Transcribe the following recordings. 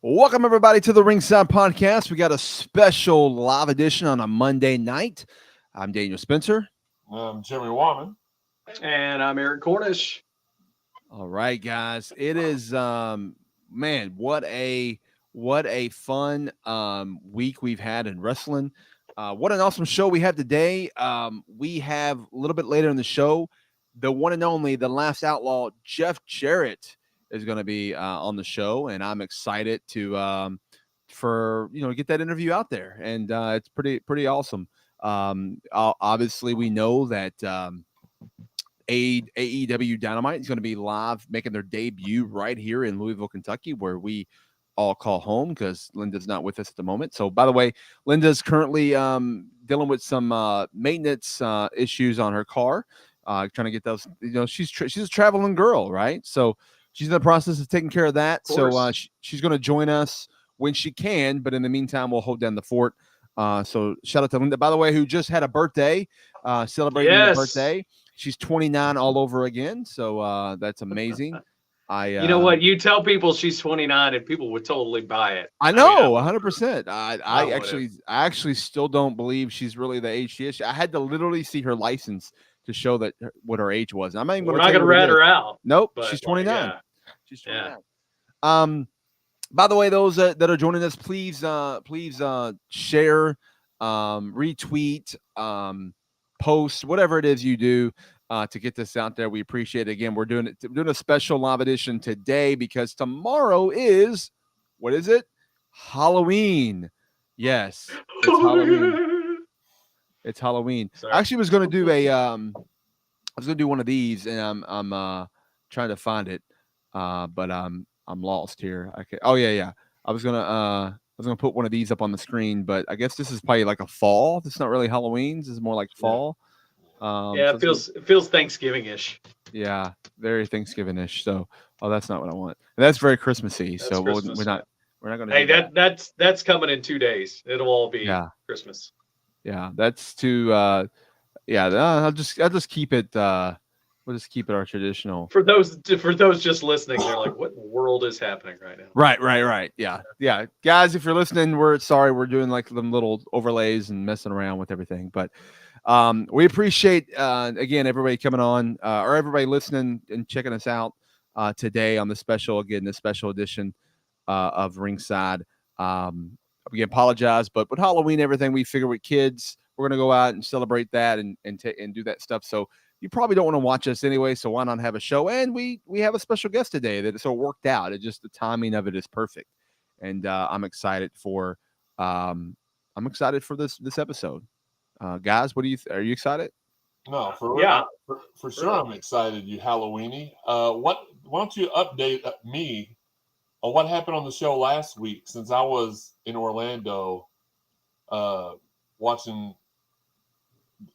Welcome, everybody, to the Ringside Podcast. We got a special live edition on a Monday night. I'm Daniel Spencer. I'm Jimmy Warman. And I'm Eric Cornish. All right, guys. It is man, what a fun week we've had in wrestling. What an awesome show we have today. We have a little bit later in the show, the one and only, the Last Outlaw Jeff Jarrett is going to be on the show, and I'm excited to for get that interview out there, and it's pretty awesome. Obviously, we know that AEW Dynamite is going to be live, making their debut right here in Louisville, Kentucky, where we all call home because Linda's not with us at the moment. So, by the way, Linda's currently dealing with some maintenance issues on her car, trying to get those. She's a traveling girl, right? So she's in the process of taking care of that. So she's going to join us when she can. But in the meantime, we'll hold down the fort. So shout out to Linda, by the way, who just had a birthday, celebrating her birthday. She's 29 all over again. So that's amazing. You know what? You tell people she's 29 and people would totally buy it. I know, 100%. I actually still don't believe she's really the age she is. I had to literally see her license to show that what her age was. I'm not even going to rat her out. Nope, she's 29. Yeah. She's 29. Yeah. By the way, those that are joining us, please share, retweet, post, whatever it is you do to get this out there. We appreciate it. Again, we're doing a special live edition today because tomorrow is, what is it? Halloween. Yes, it's Halloween. It's Halloween. Sorry. I actually was going to do one of these, and I'm trying to find it, but I'm lost here. Yeah. I was gonna put one of these up on the screen, but I guess this is probably like a fall. It's not really Halloween. This is more like fall. It feels Thanksgiving-ish. Yeah, very Thanksgiving-ish. So, that's not what I want. And that's very Christmassy. That's so Christmas, we're not going to. Hey, that's coming in 2 days. It'll all be Christmas. Yeah, that's too. I'll just keep it. We'll just keep it our traditional. For those just listening, they're like, "What in the world is happening right now?" Right. Yeah, guys, if you're listening, we're sorry. We're doing like them little overlays and messing around with everything, but we appreciate again everybody coming on or everybody listening and checking us out today on the special edition of Ringside. We apologize, but with Halloween, everything we figure with kids, we're gonna go out and celebrate that and do that stuff. So you probably don't want to watch us anyway. So why not have a show? And we have a special guest today that so it worked out. It just the timing of it is perfect, and I'm excited for this episode. Guys, are you excited? No, for sure. I'm excited. You Halloweeny. Why don't you update me on what happened on the show last week, since I was in Orlando watching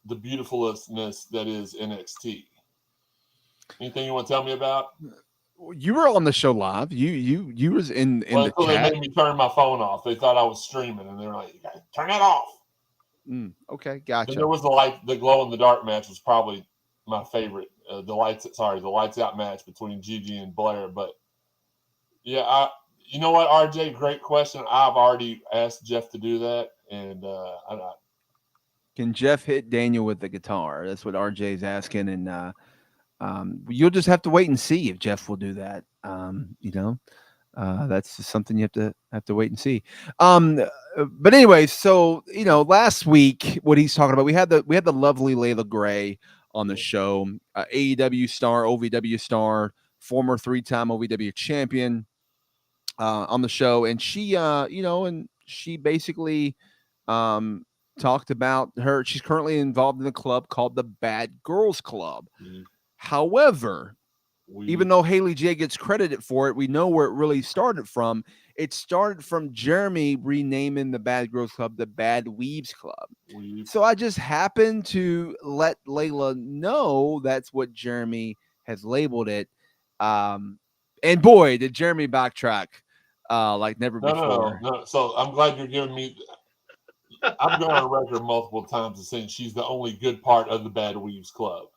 the beautifulness that is NXT. Anything you want to tell me about? You were on the show live. You was in the chat. They made me turn my phone off. They thought I was streaming, and they were like, "You gotta turn it off." Okay, gotcha. And there was the glow in the dark match was probably my favorite. The lights out match between Gigi and Blair. But yeah, you know what, RJ? Great question. I've already asked Jeff to do that, and can Jeff hit Daniel with the guitar? That's what RJ's asking, and you'll just have to wait and see if Jeff will do that. That's just something you have to wait and see. But anyway, so last week what he's talking about, we had the lovely Layla Gray on the show, AEW star, OVW star, former 3-time OVW champion, on the show, and she basically talked about she's currently involved in a club called the Bad Girls Club. Mm-hmm. However, even though Haley J gets credited for it, we know where it really started from. It started from Jeremy renaming the Bad Girls Club the Bad Weaves Club. So I just happened to let Layla know that's what Jeremy has labeled it. And boy, did Jeremy backtrack like never before. No. So I'm glad you're giving me. I've gone on record multiple times as saying she's the only good part of the Bad Weaves Club.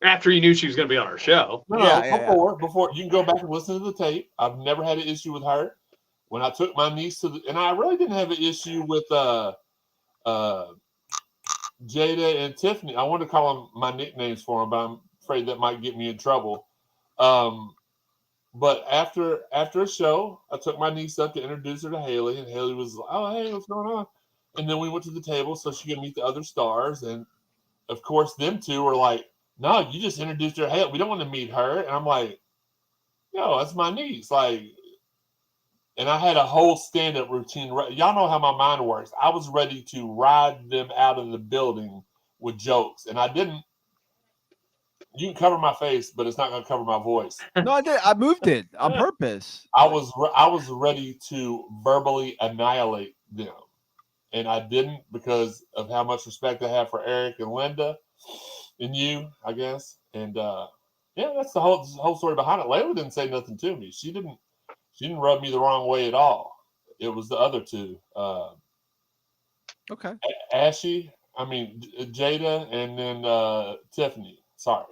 After you knew she was going to be on our show. Before you can go back and listen to the tape. I've never had an issue with her. when I took my niece to and I really didn't have an issue with Jada and Tiffany. I want to call them my nicknames for them, but I'm afraid that might get me in trouble. But after a show, I took my niece up to introduce her to Haley, and Haley was like, "Oh, hey, what's going on?" And then we went to the table so she could meet the other stars. And of course, them two were like, "No, you just introduced her. Haley. We don't want to meet her." And I'm like, "No, that's my niece." Like, and I had a whole stand-up routine. Y'all know how my mind works. I was ready to ride them out of the building with jokes, and I didn't. You can cover my face, but it's not going to cover my voice. No, I did. I moved it on purpose. I was ready to verbally annihilate them, and I didn't because of how much respect I have for Eric and Linda, and you, I guess. And yeah, that's the whole story behind it. Layla didn't say nothing to me. She didn't rub me the wrong way at all. It was the other two. Okay. Jada, and then Tiffany. Sorry.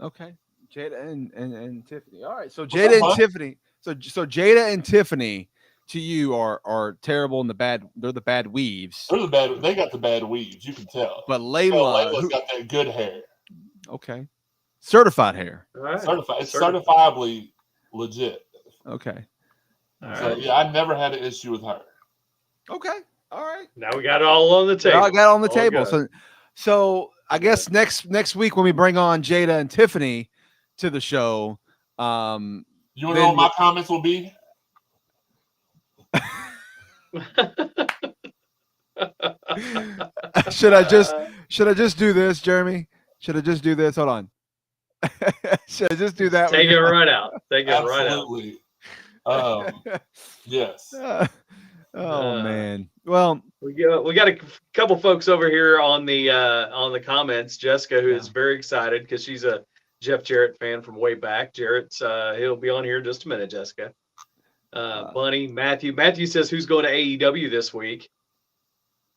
Okay. Jada and Tiffany. All right. So Jada and Tiffany. So Jada and Tiffany to you are terrible and they're the bad weaves. They got the bad weaves, you can tell. But Layla's got that good hair. Okay. Certified hair. Right. Certified. It's certifiably legit. Okay. So yeah, I never had an issue with her. Okay. All right. Now we got it all on the table. I got it on the table. Good. So I guess next week when we bring on Jada and Tiffany to the show, you want to know what my comments will be? Should I just do this, Jeremy? Should I just do this? Hold on. Should I just do that? Take it right out. Take it Absolutely. right out. Yes. Man. Well, we got a couple folks over here on the comments. Jessica, who is very excited because she's a Jeff Jarrett fan from way back. Jarrett's he'll be on here in just a minute. Jessica, Bunny, Matthew says who's going to AEW this week?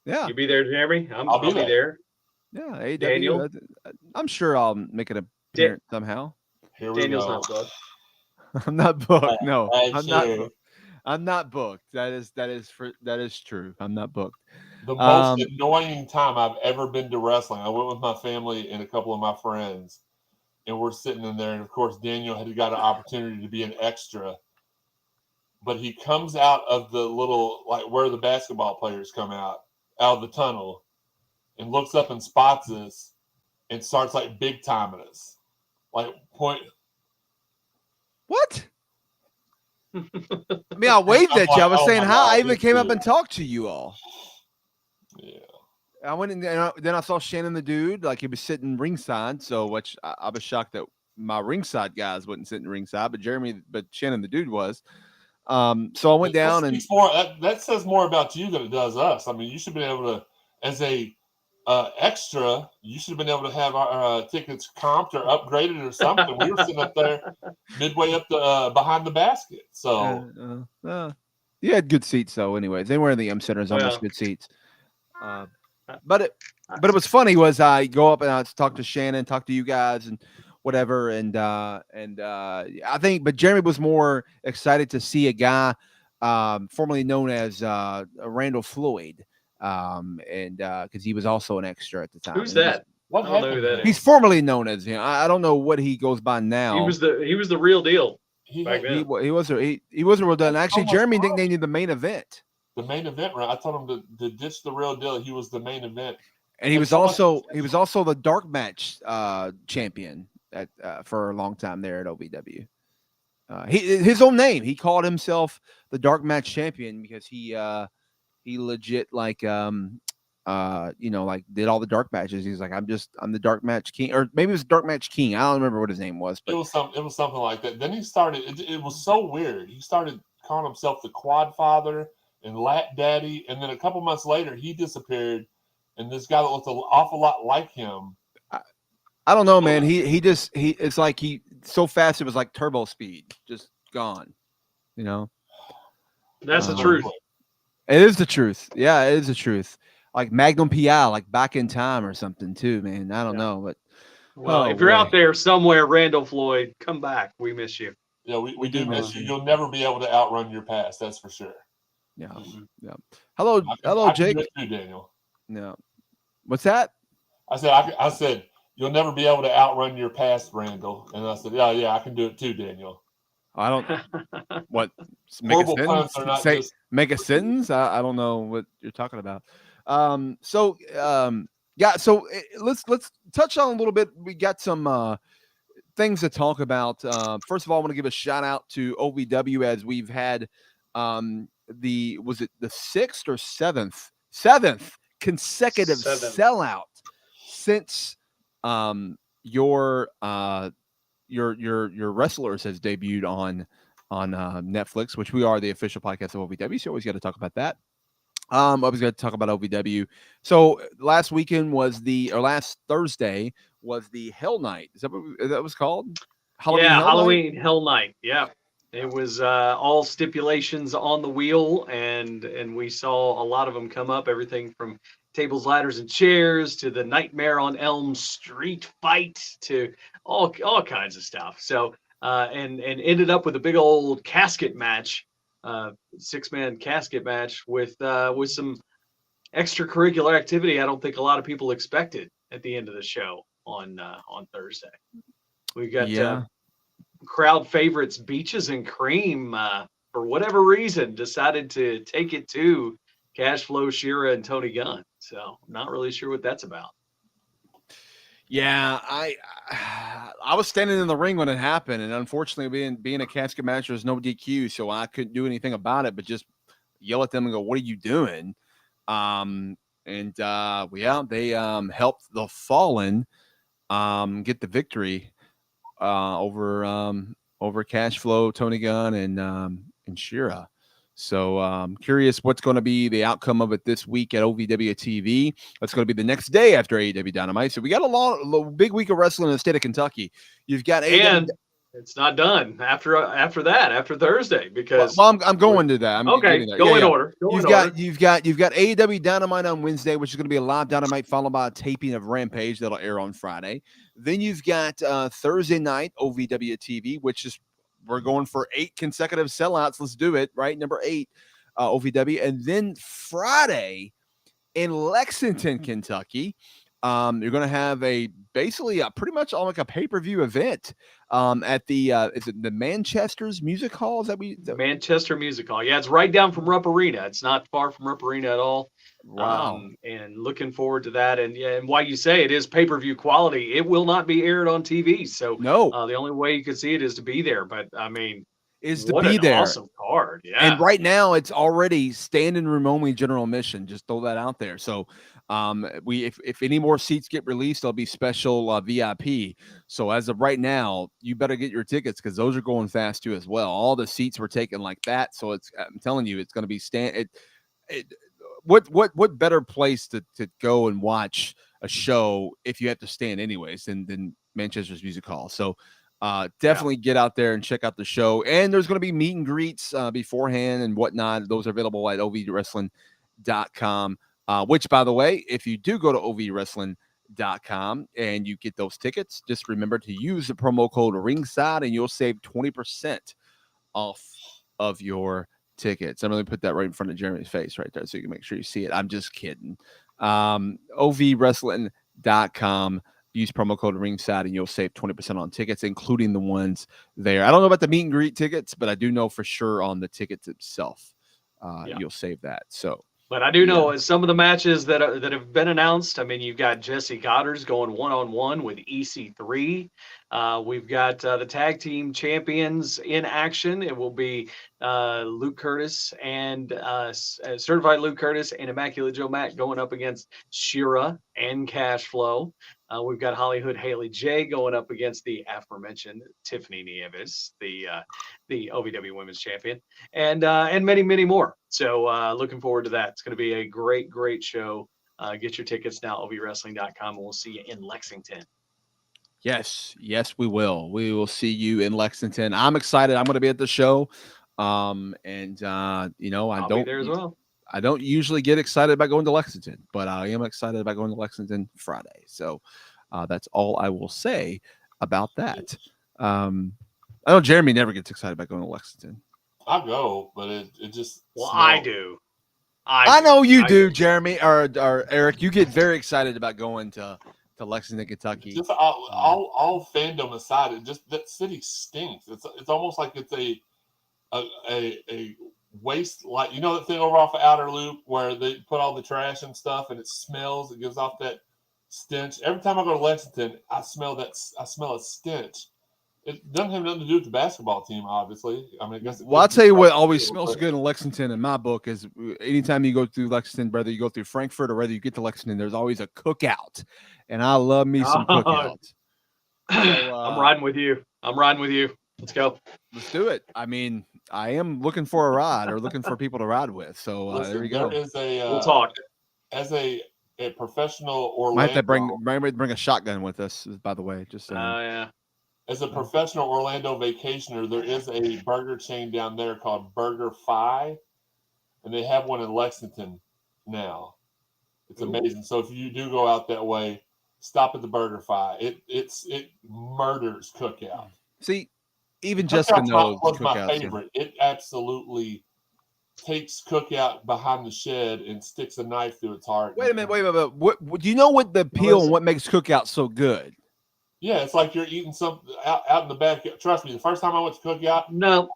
Yeah, you be there, Jeremy. I'll be there. Yeah, AEW. Daniel, I'm sure I'll make it appearance somehow. Daniel's not booked. I'm not booked. No, I'm not booked. I'm not booked. That is true. I'm not booked. The most annoying time I've ever been to wrestling. I went with my family and a couple of my friends, and we're sitting in there. And of course, Daniel had got an opportunity to be an extra, but he comes out of the little where the basketball players come out of the tunnel, and looks up and spots us, and starts big timing us, point. What? I mean, I waved at you. I was saying hi. I even came up and talked to you all. Yeah. I went in there, and then I saw Shannon the dude, he was sitting ringside. So, which I was shocked that my ringside guys wouldn't sit in ringside, but Shannon the dude was. So I went down and that says more about you than it does us. I mean, you should be able to, as a extra, you should have been able to have our tickets comped or upgraded or something. We were sitting up there midway up the behind the basket. So you had good seats though. Anyways, they were in the Yum Center, almost good seats. But it was funny was I go up and I talk to Shannon, talk to you guys and whatever. And I think, but Jeremy was more excited to see a guy formerly known as Randall Floyd. And because he was also an extra at the time. Who's that? I don't know who that is. He's formerly known as him. I don't know what he goes by now. He was the real deal. He was a real deal. And actually, Jeremy nicknamed him the main event. The main event, right? I told him to ditch the real deal. He was the main event, and he was also the dark match champion for a long time there at OVW. His own name. He called himself the dark match champion because he legit did all the dark matches. He's like, I'm the dark match king, or maybe it was dark match king. I don't remember what his name was, but it was something like that. Then he started. It was so weird. He started calling himself the Quad Father and Lat Daddy, and then a couple months later, he disappeared, and this guy that looked an awful lot like him. I don't know, man. It's like he so fast it was like turbo speed, just gone. That's the truth. It is the truth. Yeah, it is the truth. Like Magnum PI, like Back in Time or something too, man. I don't know, but if you're out there somewhere, Randall Floyd, come back. We miss you. Yeah, we We do do miss miss you. you. You'll never be able to outrun your past. That's for sure. Yeah. Mhm. Yeah. Hello, I can Jake. do it too, Daniel. Yeah. What's that? I said you'll never be able to outrun your past, Randall. And I said, yeah, I can do it too, Daniel. I don't what make Horrible a puns sentence. are not Say just make a sentence. I don't know what you're talking about. Yeah. So let's touch on a little bit. We got some things to talk about. First of all, I want to give a shout out to OVW as we've had was it the sixth or seventh consecutive Seventh. sellout since your wrestlers has debuted on Netflix, which we are the official podcast of OVW. So always got to talk about that. I was going to talk about OVW. So last Thursday was the Hell Night. Is that what that was called? Halloween Hell Night. Yeah. It was all stipulations on the wheel, and we saw a lot of them come up. Everything from tables, ladders, and chairs to the Nightmare on Elm Street fight to all kinds of stuff. So and ended up with a big old casket match, 6-man casket match with some extracurricular activity. I don't think a lot of people expected at the end of the show on Thursday. We got Yeah. crowd favorites Beaches and Cream for whatever reason decided to take it to Cash Flow, Shira, and Tony Gunn. So not really sure what that's about. Yeah, I was standing in the ring when it happened, and unfortunately, being a casket match, there's no DQ, so I couldn't do anything about it, but just yell at them and go, "What are you doing?" They helped the Fallen get the victory over Cash Flow, Tony Gunn, and Shira. So curious what's going to be the outcome of it this week at OVW TV. That's going to be the next day after AEW Dynamite. So we got a big week of wrestling in the state of Kentucky. You've got AEW. And it's not done after Thursday because I'm going to that. Okay, go in order. You've got AEW Dynamite on Wednesday, which is going to be a live Dynamite followed by a taping of Rampage that'll air on Friday. Then you've got Thursday night OVW TV, which is we're going for 8 consecutive sellouts. Let's do it, right? Number 8 OVW, and then Friday in Lexington, Kentucky. You're going to have basically pretty much like a pay-per-view event at the is it the Manchester's Music Hall? Is that Manchester Music Hall? Yeah, it's right down from Rupp Arena. It's not far from Rupp Arena at all. Wow. And looking forward to that. And yeah, and why you say it is pay-per-view quality, it will not be aired on TV. So no, the only way you can see it is to be there. But I mean, is to what be an there. Awesome card. Yeah. And right now it's already standing room only general admission. Just throw that out there. So if any more seats get released, there'll be special VIP. So as of right now, you better get your tickets because those are going fast too as well. All the seats were taken like that. So I'm telling you, it's going to be what better place to go and watch a show if you have to stand anyways than Manchester's Music Hall. So definitely get out there and check out the show. And there's going to be meet and greets beforehand and whatnot. Those are available at ovwrestling.com, which, by the way, if you do go to ovwrestling.com and you get those tickets, just remember to use the promo code Ringside and you'll save 20% off of your tickets. I'm going to put that right in front of Jeremy's face right there so you can make sure you see it. I'm just kidding. ovwrestling.com. Use promo code Ringside and you'll save 20% on tickets, including the ones there. I don't know about the meet and greet tickets, but I do know for sure on the tickets itself, you'll save that. So, but I do know some of the matches that have been announced. I mean, you've got Jesse Goddard's going 1-on-1 with EC3. We've got the tag team champions in action. It will be Luke Curtis and Certified Luke Curtis and Immaculate Joe Mack going up against Shira and Cash Flow. We've got Hollywood Haley J going up against the aforementioned Tiffany Nieves, the OVW Women's Champion, and many, many more. So looking forward to that. It's going to be a great, great show. Get your tickets now, ovwrestling.com, and we'll see you in Lexington. Yes, we will. We will see you in Lexington. I'm excited. I'm going to be at the show. I'll be there as well. I don't usually get excited about going to Lexington, but I am excited about going to Lexington Friday. So that's all I will say about that. I know Jeremy never gets excited about going to Lexington. I go, but it just. Well, smells. I do. I know you do, Jeremy or Eric. You get very excited about going to Lexington, Kentucky. Just all fandom aside, it just that city stinks. It's almost like it's a waste, like that thing over off of Outer Loop where they put all the trash and stuff, and it smells. It gives off that stench. Every time I go to Lexington, I smell a stench. It doesn't have nothing to do with the basketball team, obviously. I mean, I guess. Well, I'll tell you what always smells good in Lexington in my book is anytime you go through Lexington, whether you go through Frankfurt or whether you get to Lexington, there's always a cookout. And I love me some cookouts. So, I'm riding with you. Let's go. Let's do it. I mean, I am looking for a ride or looking for people to ride with. So Listen, there we go. We'll talk. As a professional Orlando. Might have to bring a shotgun with us, by the way. Just yeah. As a professional Orlando vacationer, there is a burger chain down there called Burger Fi, and they have one in Lexington now. It's amazing. So if you do go out that way, stop at the Burger Fi. It murders cookout. See, even Jessica knows was my favorite. It absolutely takes cookout behind the shed and sticks a knife through its heart. Wait a minute. What do you know what the appeal and what makes cookout so good? Yeah, it's like you're eating something out in the back. Trust me, the first time I went to cookout, no,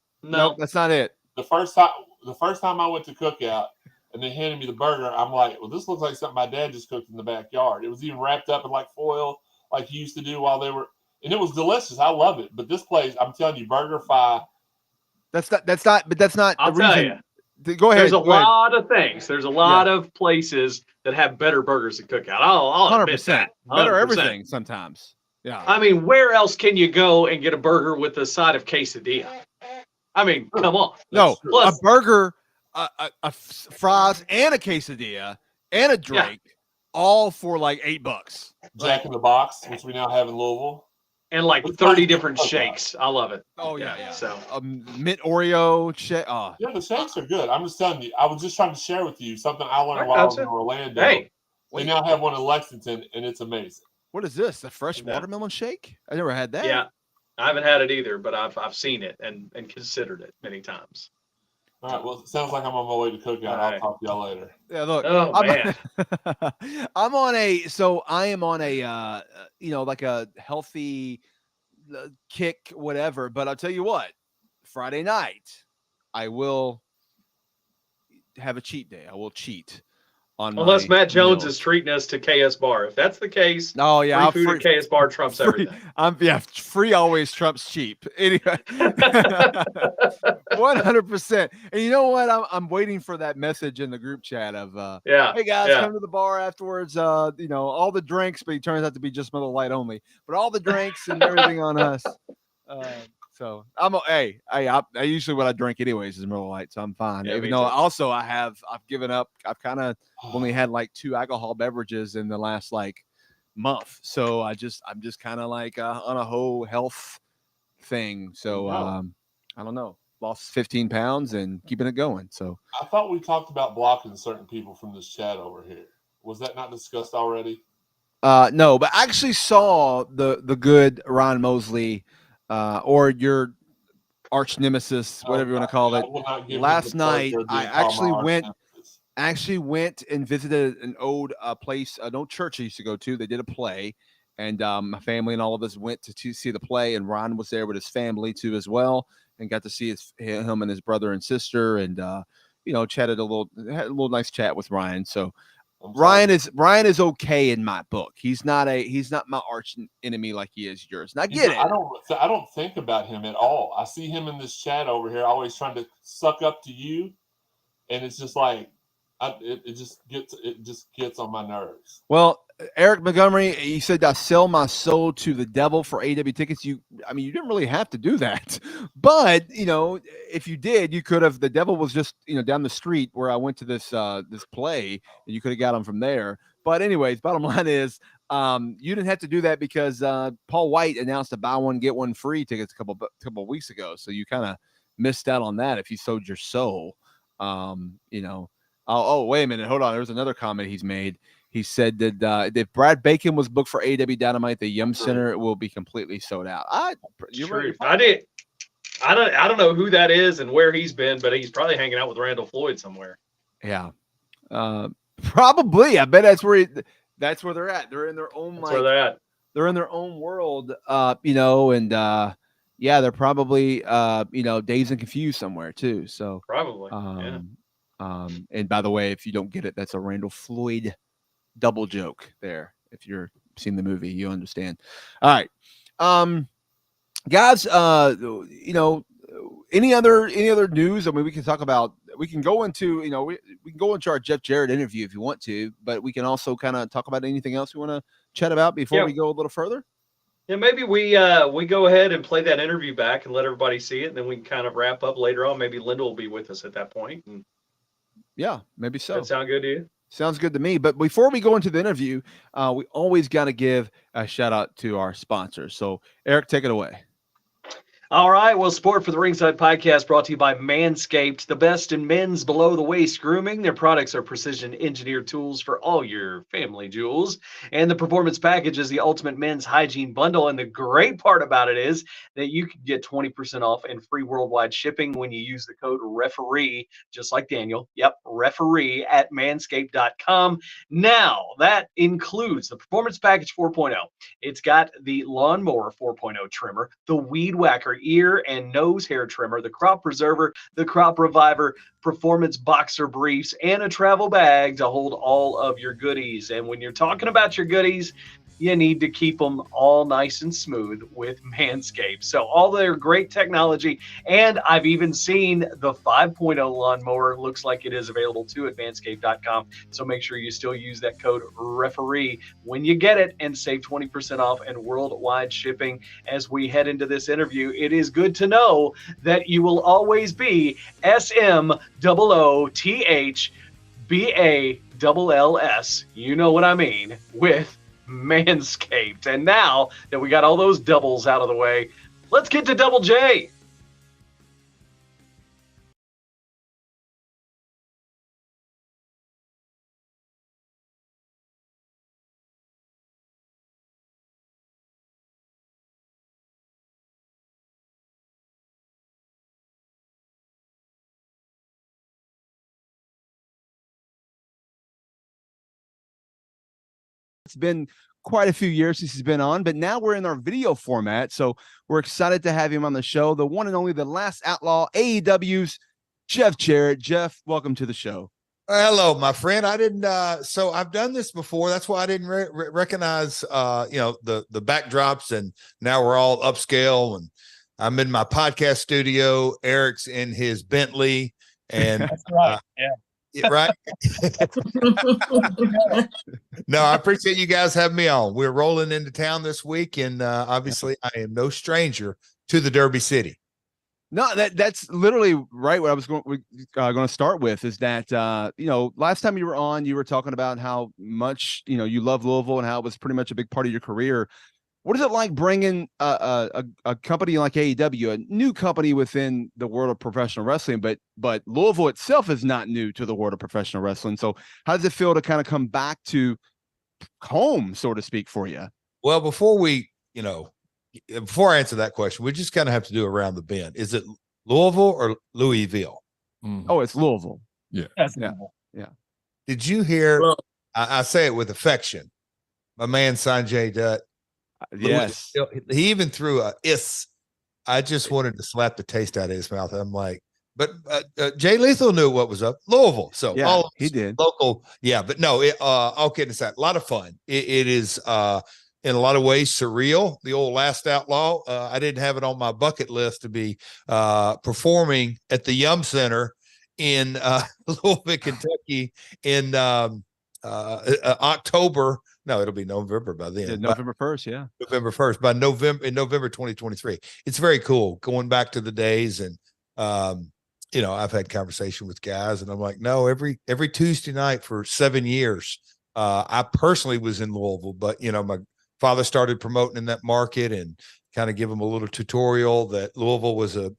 that's not it. The first time I went to cookout and they handed me the burger, I'm like, well, this looks like something my dad just cooked in the backyard. It was even wrapped up in like foil, like he used to do while they were, and it was delicious. I love it. But this place, I'm telling you, Burger Fi. That's not the I'll reason. tell you. Go ahead. There's a lot of things. There's a lot of places that have better burgers than cookout. I'll 100%. Better 100%. Everything sometimes. Yeah. I mean, where else can you go and get a burger with a side of quesadilla? I mean, come on. No, a burger, a fries, and a quesadilla, and a drink, all for like $8. Jack in the Box, which we now have in Louisville. And like 30 different shakes. I love it. Oh, yeah. So mint Oreo shake. Oh. Yeah, the shakes are good. I'm just telling you. I was just trying to share with you something I learned while I was in Orlando. Hey. We now have one in Lexington, and it's amazing. What is this? The fresh watermelon shake? I never had that. Yeah, I haven't had it either, but I've seen it and considered it many times. All right. Well, it sounds like I'm on my way to cookout. I'll talk to y'all later. Yeah, look. Man. I am on a like a healthy kick, whatever. But I'll tell you what, Friday night, I will have a cheat day. I will cheat. Unless Matt Jones is treating us to KS Bar. If that's the case, free food at KS Bar trumps everything. Free always trumps cheap. Anyway, 100%. And you know what? I'm waiting for that message in the group chat of hey guys, come to the bar afterwards. All the drinks, but he turns out to be just Miller Lite only. But all the drinks and everything on us. So I usually what I drink anyways is Miller Lite, so I'm fine. Even though also I've given up. I've kind of only had like 2 alcohol beverages in the last like month, so I'm just kind of like on a whole health thing. So I don't know, lost 15 pounds and keeping it going. So I thought we talked about blocking certain people from this chat over here. Was that not discussed already? No, but I actually saw the good Ron Mosley. Or your arch nemesis, whatever you want to call it. Last night, I actually went and visited an old place, an old church I used to go to. They did a play, and my family and all of us went to see the play. And Ron was there with his family too, as well, and got to see him and his brother and sister, and chatted had a little nice chat with Ryan. So. Ryan is okay in my book. He's not my arch enemy like he is yours. And I get it. I don't think about him at all. I see him in this chat over here, always trying to suck up to you, and it's just like it just gets on my nerves. Well, Eric Montgomery, he said, "I sell my soul to the devil for AEW tickets." You didn't really have to do that, but if you did, you could have. The devil was just down the street where I went to this play, and you could have got him from there. But anyways, bottom line is, you didn't have to do that because Paul White announced a buy one get one free tickets a couple of weeks ago. So you kind of missed out on that if you sold your soul. Oh, wait a minute, hold on. There's another comment he's made. He said that if Brad Bacon was booked for AEW Dynamite, the Yum Center will be completely sold out. I did. I don't know who that is and where he's been, but he's probably hanging out with Randall Floyd somewhere. Yeah, probably. I bet that's where they're at. They're in their own That's where they're at. They're in their own world, and yeah, they're probably dazed and confused somewhere too. So probably. And by the way, if you don't get it, that's a Randall Floyd double joke there. If you're seen the movie, you understand. All right. Guys, any other news? I mean, we can go into, we can go into our Jeff Jarrett interview if you want to, but we can also kind of talk about anything else we want to chat about before we go a little further. Yeah, maybe we go ahead and play that interview back and let everybody see it, and then we can kind of wrap up later on. Maybe Linda will be with us at that point. And yeah, maybe so. That sound good to you? Sounds good to me. But before we go into the interview, we always got to give a shout out to our sponsors. So Eric, take it away. All right. Well, support for the Ringside Podcast brought to you by Manscaped, the best in men's below-the-waist grooming. Their products are precision-engineered tools for all your family jewels. And the Performance Package is the ultimate men's hygiene bundle. And the great part about it is that you can get 20% off and free worldwide shipping when you use the code REFEREE, just like Daniel. Yep, REFEREE at manscaped.com. Now, that includes the Performance Package 4.0. It's got the Lawnmower 4.0 trimmer, the Weed Whacker ear and nose hair trimmer, the Crop Preserver, the Crop Reviver, Performance Boxer Briefs, and a travel bag to hold all of your goodies. And when you're talking about your goodies, you need to keep them all nice and smooth with Manscaped. So all their great technology, and I've even seen the 5.0 lawnmower looks like it is available too at manscaped.com. So make sure you still use that code REFEREE when you get it and save 20% off and worldwide shipping. As we head into this interview, it is good to know that you will always be SMOOTHBALLS. You know what I mean, with Manscaped. And now that we got all those doubles out of the way, let's get to Double J. It's been quite a few years since he's been on, but now we're in our video format. So we're excited to have him on the show. The one and only, the Last Outlaw, AEW's Jeff Jarrett. Jeff, welcome to the show. Hello, my friend. I didn't, so I've done this before. That's why I didn't recognize, the backdrops, and now we're all upscale, and I'm in my podcast studio. Eric's in his Bentley, and that's right. Right. No, I appreciate you guys having me on. We're rolling into town this week, and obviously I am no stranger to the Derby City. No, that's literally right. What I was going to start with is that last time you were on, you were talking about how much you love Louisville and how it was pretty much a big part of your career. What is it like bringing a company like AEW, a new company within the world of professional wrestling, but Louisville itself is not new to the world of professional wrestling. So how does it feel to kind of come back to home, so to speak, for you? Well, before I answer that question, we just kind of have to do around the bend. Is it Louisville or Louisville? Mm-hmm. Oh, it's Louisville. Yeah. Yeah. Did you hear? Well, I say it with affection. My man Sanjay Dutt. Yes. He even threw a "is." I just wanted to slap the taste out of his mouth. I'm like, but Jay Lethal knew what was up. Louisville. So yeah, he did. Local. Yeah, but no, all kidding aside, a lot of fun. It is in a lot of ways surreal. The old Last Outlaw. I didn't have it on my bucket list to be performing at the Yum Center in Louisville, Kentucky in October. No, it'll be November by then. Yeah, November 1st, yeah. November 1st, by November 2023. It's very cool going back to the days. And, I've had conversation with guys, and I'm like, no, every Tuesday night for 7 years, I personally was in Louisville, but, my father started promoting in that market and kind of give them a little tutorial that Louisville was a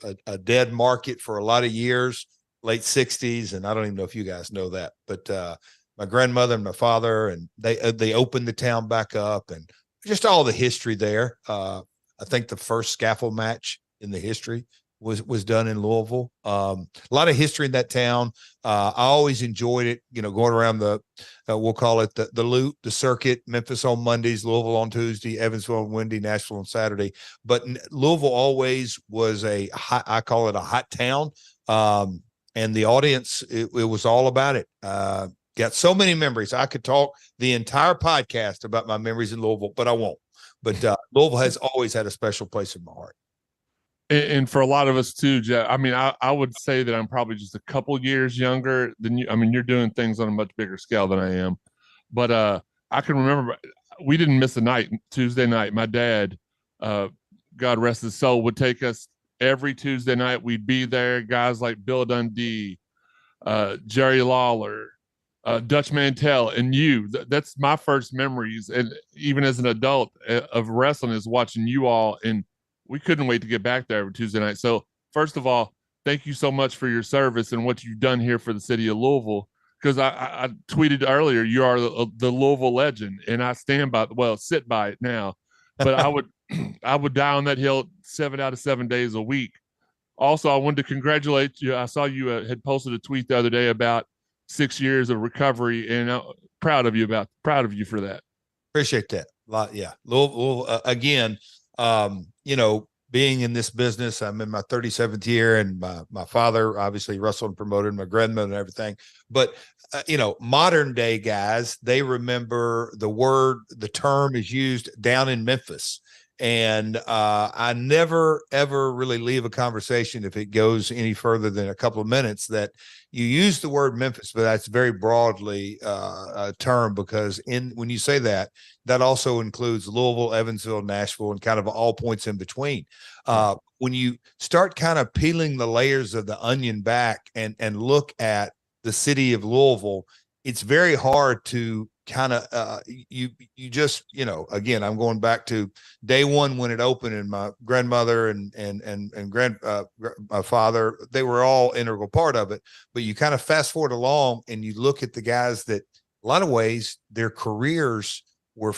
dead market for a lot of years, late 60s. And I don't even know if you guys know that, but, my grandmother and my father, and they opened the town back up, and just all the history there. I think the first scaffold match in the history was done in Louisville. A lot of history in that town. I always enjoyed it, going around we'll call it the loop, the circuit, Memphis on Mondays, Louisville on Tuesday, Evansville on Wednesday, Nashville on Saturday. But Louisville always was I call it a hot town. And the audience, it was all about it. Got so many memories. I could talk the entire podcast about my memories in Louisville, but I won't. But Louisville has always had a special place in my heart. And for a lot of us too, Jeff, I mean, I would say that I'm probably just a couple years younger than you. I mean, you're doing things on a much bigger scale than I am. But I can remember we didn't miss a night, Tuesday night. My dad, God rest his soul, would take us every Tuesday night. We'd be there. Guys like Bill Dundee, Jerry Lawler, Dutch Mantell, and you. That's my first memories. And even as an adult of wrestling is watching you all, and we couldn't wait to get back there every Tuesday night. So first of all, thank you so much for your service and what you've done here for the city of Louisville. Because I tweeted earlier, you are the Louisville legend, and I stand by, sit by it now. But I would die on that hill 7 out of 7 days a week. Also, I wanted to congratulate you. I saw you had posted a tweet the other day about 6 years of recovery, and I'm proud of you for that. Appreciate that. Yeah. Louisville, again, being in this business, I'm in my 37th year, and my father obviously wrestled and promoted, my grandmother and everything. But, modern day guys, they remember the term is used down in Memphis. And I never, ever really leave a conversation if it goes any further than a couple of minutes that you use the word Memphis, but that's very broadly a term, because when you say that also includes Louisville, Evansville, Nashville, and kind of all points in between. When you start kind of peeling the layers of the onion back and look at the city of Louisville, it's very hard to kind of you just, again, I'm going back to day one when it opened, and my grandmother and my father, they were all integral part of it. But you kind of fast forward along and you look at the guys that a lot of ways their careers were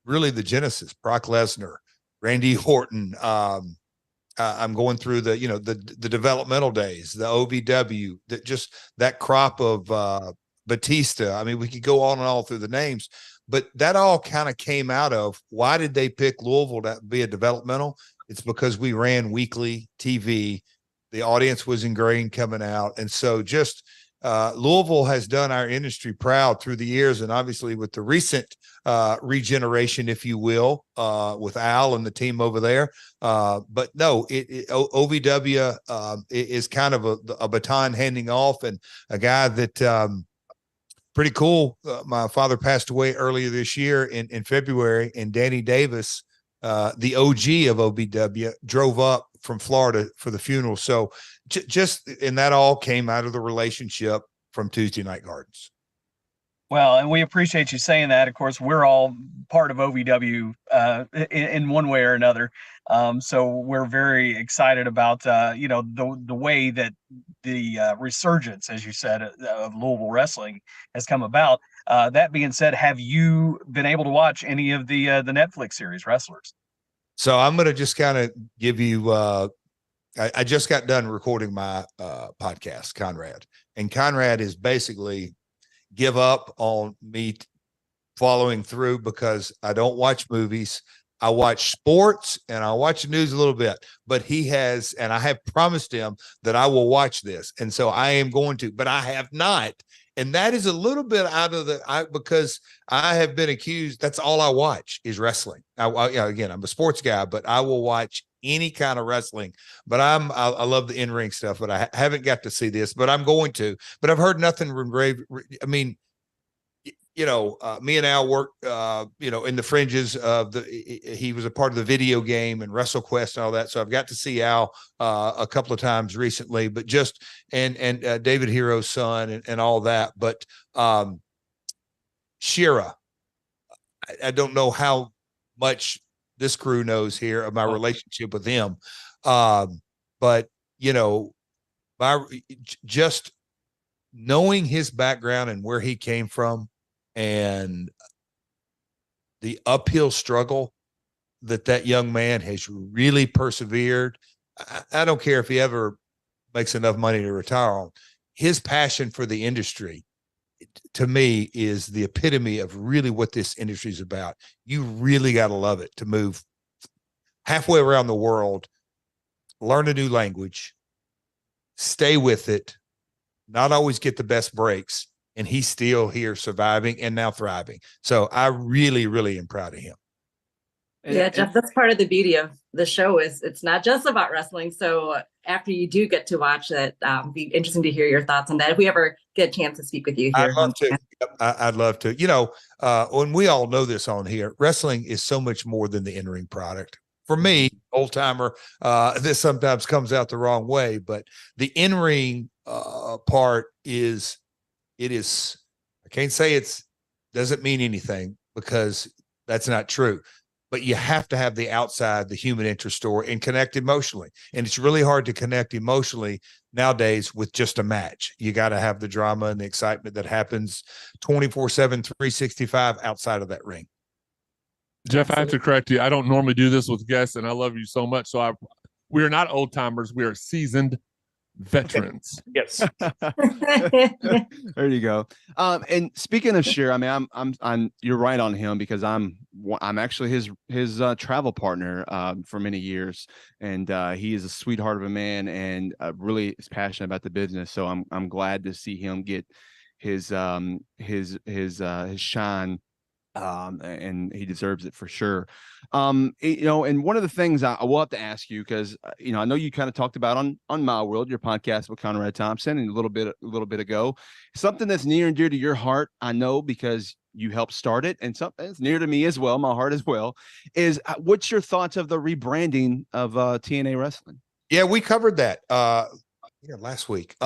really the genesis. Brock Lesnar, Randy Orton, I'm going through the developmental days, the OVW, that crop of Batista. I mean, we could go on and all through the names, but that all kind of came out of, why did they pick Louisville to be a developmental? It's because we ran weekly TV. The audience was ingrained coming out. And so just Louisville has done our industry proud through the years. And obviously with the recent regeneration, if you will, with Al and the team over there. But no, OVW is kind of a baton handing off, and a guy that pretty cool. My father passed away earlier this year in February, and Danny Davis, the OG of OVW, drove up from Florida for the funeral. So and that all came out of the relationship from Tuesday Night Gardens. Well, and we appreciate you saying that. Of course, we're all part of OVW in one way or another. So we're very excited about, the way that the resurgence, as you said, of Louisville wrestling has come about. That being said, have you been able to watch any of the Netflix series Wrestlers? So I'm going to just kind of give you, I just got done recording my podcast, Conrad. And Conrad is basically give up on me following through, because I don't watch movies. I watch sports and I watch the news a little bit, but he has, and I have promised him that I will watch this. And so I am going to, but I have not. And that is a little bit out of because I have been accused. That's all I watch is wrestling. Again, I'm a sports guy, but I will watch any kind of wrestling. But I love the in-ring stuff, but I haven't got to see this, but I'm going to. But I've heard nothing from I mean, me and Al worked, in the fringes of he was a part of the video game and WrestleQuest and all that. So I've got to see Al a couple of times recently, but just, and David Hero's son and all that. But Shira, I don't know how much this crew knows here of my relationship with him. But just knowing his background and where he came from, and the uphill struggle that young man has really persevered. I don't care if he ever makes enough money to retire on. His passion for the industry, to me, is the epitome of really what this industry is about. You really got to love it to move halfway around the world, learn a new language, stay with it, not always get the best breaks, and he's still here surviving and now thriving. So I really, really am proud of him. Yeah, Jeff, that's part of the beauty of the show is it's not just about wrestling. So after you do get to watch it, be interesting to hear your thoughts on that. If we ever get a chance to speak with you here. I'd love to. I'd love to. You know, when we all know this on here, wrestling is so much more than the in-ring product. For me, old timer, this sometimes comes out the wrong way, but the in-ring part is, I can't say doesn't mean anything because that's not true. But you have to have the outside, the human interest story, and connect emotionally. And it's really hard to connect emotionally nowadays with just a match. You got to have the drama and the excitement that happens 24/7, 365 outside of that ring. Jeff, I have to correct you. I don't normally do this with guests, and I love you so much. So we are not old timers. We are seasoned veterans. Yes. There you go. And speaking of Cher, I mean, I'm you're right on him because I'm actually his travel partner for many years, and he is a sweetheart of a man and really is passionate about the business. So I'm glad to see him get his shine. And he deserves it for sure. You know, and one of the things I will have to ask you, because you know, I know you kind of talked about on My World, your podcast with Conrad Thompson, and a little bit ago, something that's near and dear to your heart, I know, because you helped start it, and something that's near to me as well, my heart as well, is what's your thoughts of the rebranding of TNA Wrestling? Yeah, we covered that last week.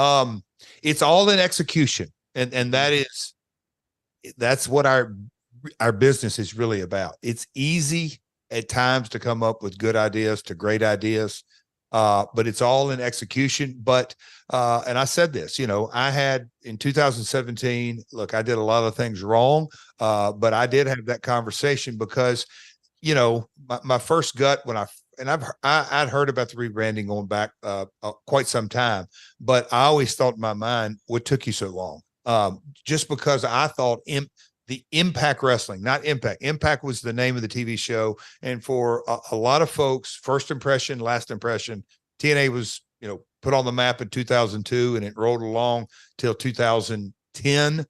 It's all in execution, and that's what our business is really about. It's easy at times to come up with good ideas to great ideas, but it's all in execution. But and I said this, you know, I had in 2017, look, I did a lot of things wrong, but I did have that conversation because, you know, my first gut when I'd heard about the rebranding going back quite some time, but I always thought in my mind, what took you so long? Just because I thought the Impact Wrestling, not Impact. Impact was the name of the TV show. And for a lot of folks, first impression, last impression, TNA was, you know, put on the map in 2002 and it rolled along till 2010,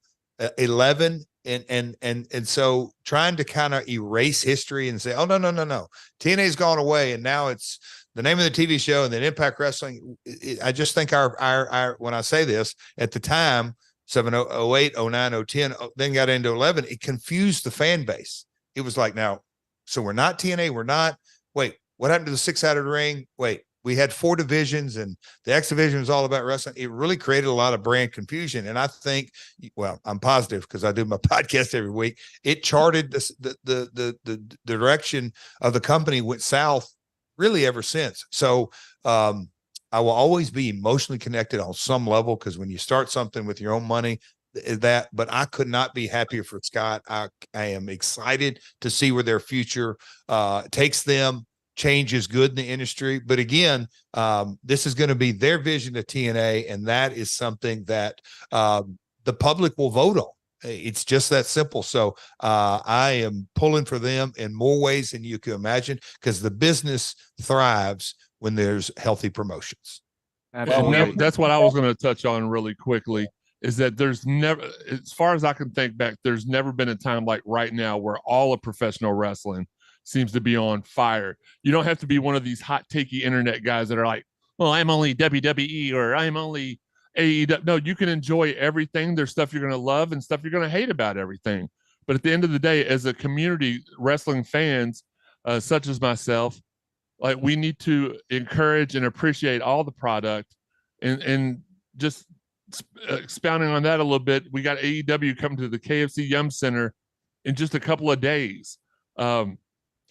11. And so trying to kind of erase history and say, oh, no. TNA's gone away. And now it's the name of the TV show and then Impact Wrestling. I just think our when I say this at the time, 08, 09, 010, then got into 11. It confused the fan base. It was like, now, so we're not TNA. We're not. Wait, what happened to the 6-sided ring? Wait, we had 4 divisions and the X division was all about wrestling. It really created a lot of brand confusion. And I think, well, I'm positive because I do my podcast every week. It charted the direction of the company went south really ever since. So, I will always be emotionally connected on some level because when you start something with your own money, but I could not be happier for Scott. I am excited to see where their future takes them. Change is good in the industry. But again, this is going to be their vision of TNA, and that is something that the public will vote on. It's just that simple. So I am pulling for them in more ways than you can imagine because the business thrives when there's healthy promotions. Well, that's what I was going to touch on really quickly is that there's never, as far as I can think back, there's never been a time like right now where all of professional wrestling seems to be on fire. You don't have to be one of these hot takey internet guys that are like, well, I'm only WWE or I'm only AEW. No, you can enjoy everything. There's stuff you're going to love and stuff you're going to hate about everything. But at the end of the day, as a community, wrestling fans, such as myself, like we need to encourage and appreciate all the product and just expounding on that a little bit. We got AEW coming to the KFC Yum Center in just a couple of days. How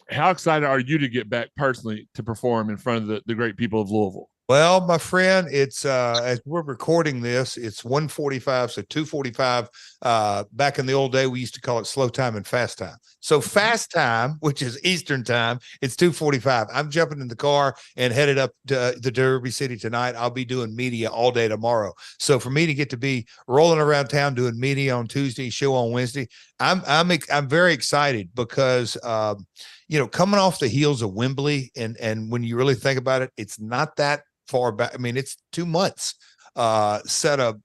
excited are you to get back personally to perform in front of the great people of Louisville? Well, my friend, it's as we're recording this, it's 1:45, so 2:45. Back in the old day, we used to call it slow time and fast time. So fast time, which is Eastern time, it's 2:45. I'm jumping in the car and headed up to the Derby City tonight. I'll be doing media all day tomorrow. So for me to get to be rolling around town doing media on Tuesday, show on Wednesday, I'm very excited because coming off the heels of Wembley, and when you really think about it, it's not that far back. I mean, it's 2 months, set a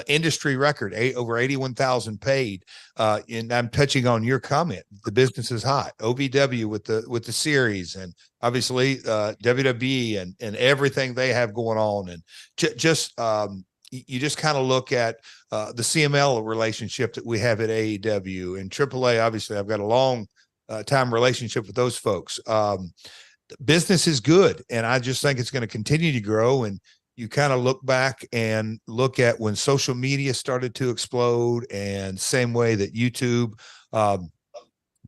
industry record, over 81,000 paid. And I'm touching on your comment. The business is hot. OVW with the series, and obviously WWE and everything they have going on, and you just kind of look at the CML relationship that we have at AEW and AAA. Obviously, I've got a long time relationship with those folks. Business is good, and I just think it's going to continue to grow. And you kind of look back and look at when social media started to explode, and same way that YouTube,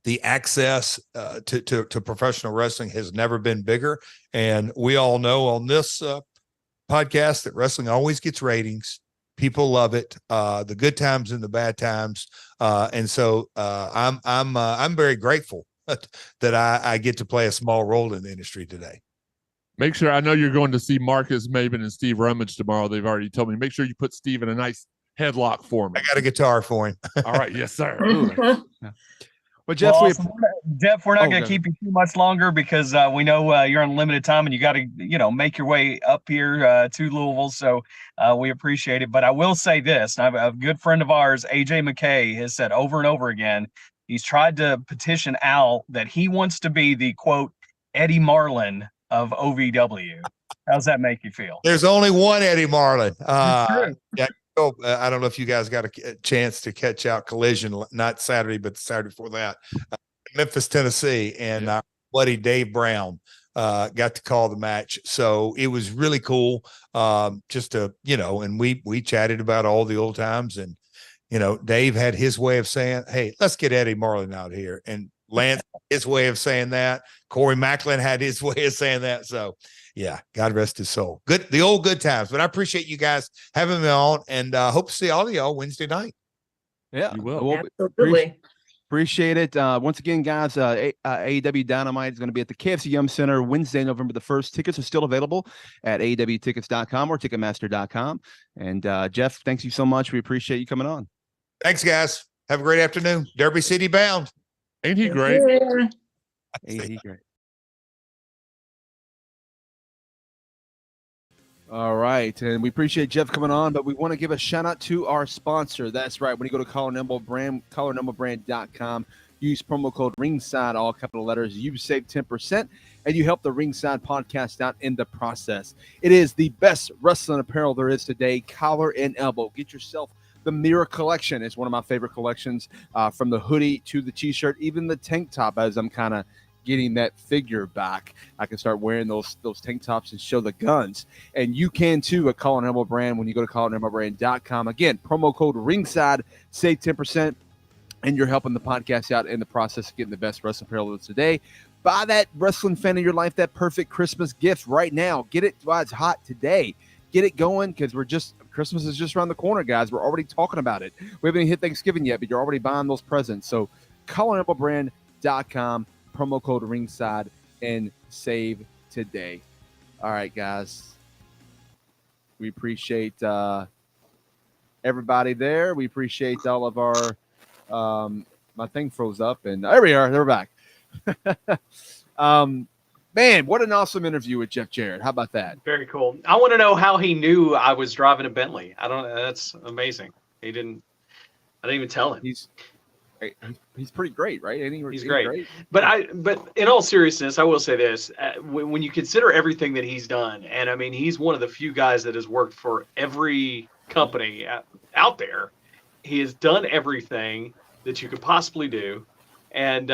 the access to professional wrestling has never been bigger. And we all know on this podcast that wrestling always gets ratings. People love it, the good times and the bad times. And so I'm very grateful that I get to play a small role in the industry today. Make sure, I know you're going to see Marcus Maven and Steve Rummage tomorrow. They've already told me. Make sure you put Steve in a nice headlock for me. I got a guitar for him. All right. Yes, sir. Well, Jeff, Jeff, we're not going to keep you too much longer because we know you're on limited time and you got to, make your way up here to Louisville. So we appreciate it. But I will say this, and a good friend of ours, AJ McKay, has said over and over again, he's tried to petition Al that he wants to be the, quote, Eddie Marlin of OVW. How's that make you feel? There's only one Eddie Marlin. I don't know if you guys got a chance to catch out Collision, not Saturday, but the Saturday before that, Memphis, Tennessee, and our buddy Dave Brown got to call the match. So it was really cool. Just to, and we chatted about all the old times, and, Dave had his way of saying, hey, let's get Eddie Marlin out here. And Lance had his way of saying that. Corey Macklin had his way of saying that. So yeah, God rest his soul. Good, the old good times. But I appreciate you guys having me on, and hope to see all of y'all Wednesday night. Yeah, you will. Well, Absolutely. Appreciate it. Once again, guys, AEW Dynamite is going to be at the KFC Yum Center Wednesday, November the 1st. Tickets are still available at AEWtickets.com or Ticketmaster.com. And Jeff, thanks you so much. We appreciate you coming on. Thanks, guys. Have a great afternoon. Derby City bound. Ain't he great? Yeah. Ain't he great? All right, and we appreciate Jeff coming on, but we want to give a shout out to our sponsor. That's right. When you go to collarandelbowbrand.com, use promo code Ringside, all capital letters. You save 10%, and you help the Ringside podcast out in the process. It is the best wrestling apparel there is today. Collar and Elbow. Get yourself the Mirror Collection. Is one of my favorite collections, from the hoodie to the T-shirt, even the tank top. As I'm kind of getting that figure back, I can start wearing those tank tops and show the guns. And you can too at Collar and Elbow Brand when you go to collarandelbowbrand.com. Again, promo code Ringside, save 10%, and you're helping the podcast out in the process of getting the best wrestling apparel today. Buy that wrestling fan of your life that perfect Christmas gift right now. Get it while it's hot today. Get it going, because Christmas is just around the corner, guys. We're already talking about it. We haven't even hit Thanksgiving yet, but you're already buying those presents. So collarandelbowbrand.com, promo code Ringside, and save today. All right, guys. We appreciate everybody there. We appreciate all of our my thing froze up, and there we are. They're back. Man, what an awesome interview with Jeff Jarrett. How about that? Very cool. I want to know how he knew I was driving a Bentley. I don't know. That's amazing. I didn't even tell him. He's pretty great, right? He's great. But in all seriousness, I will say this: when you consider everything that he's done, and I mean, he's one of the few guys that has worked for every company out there. He has done everything that you could possibly do, and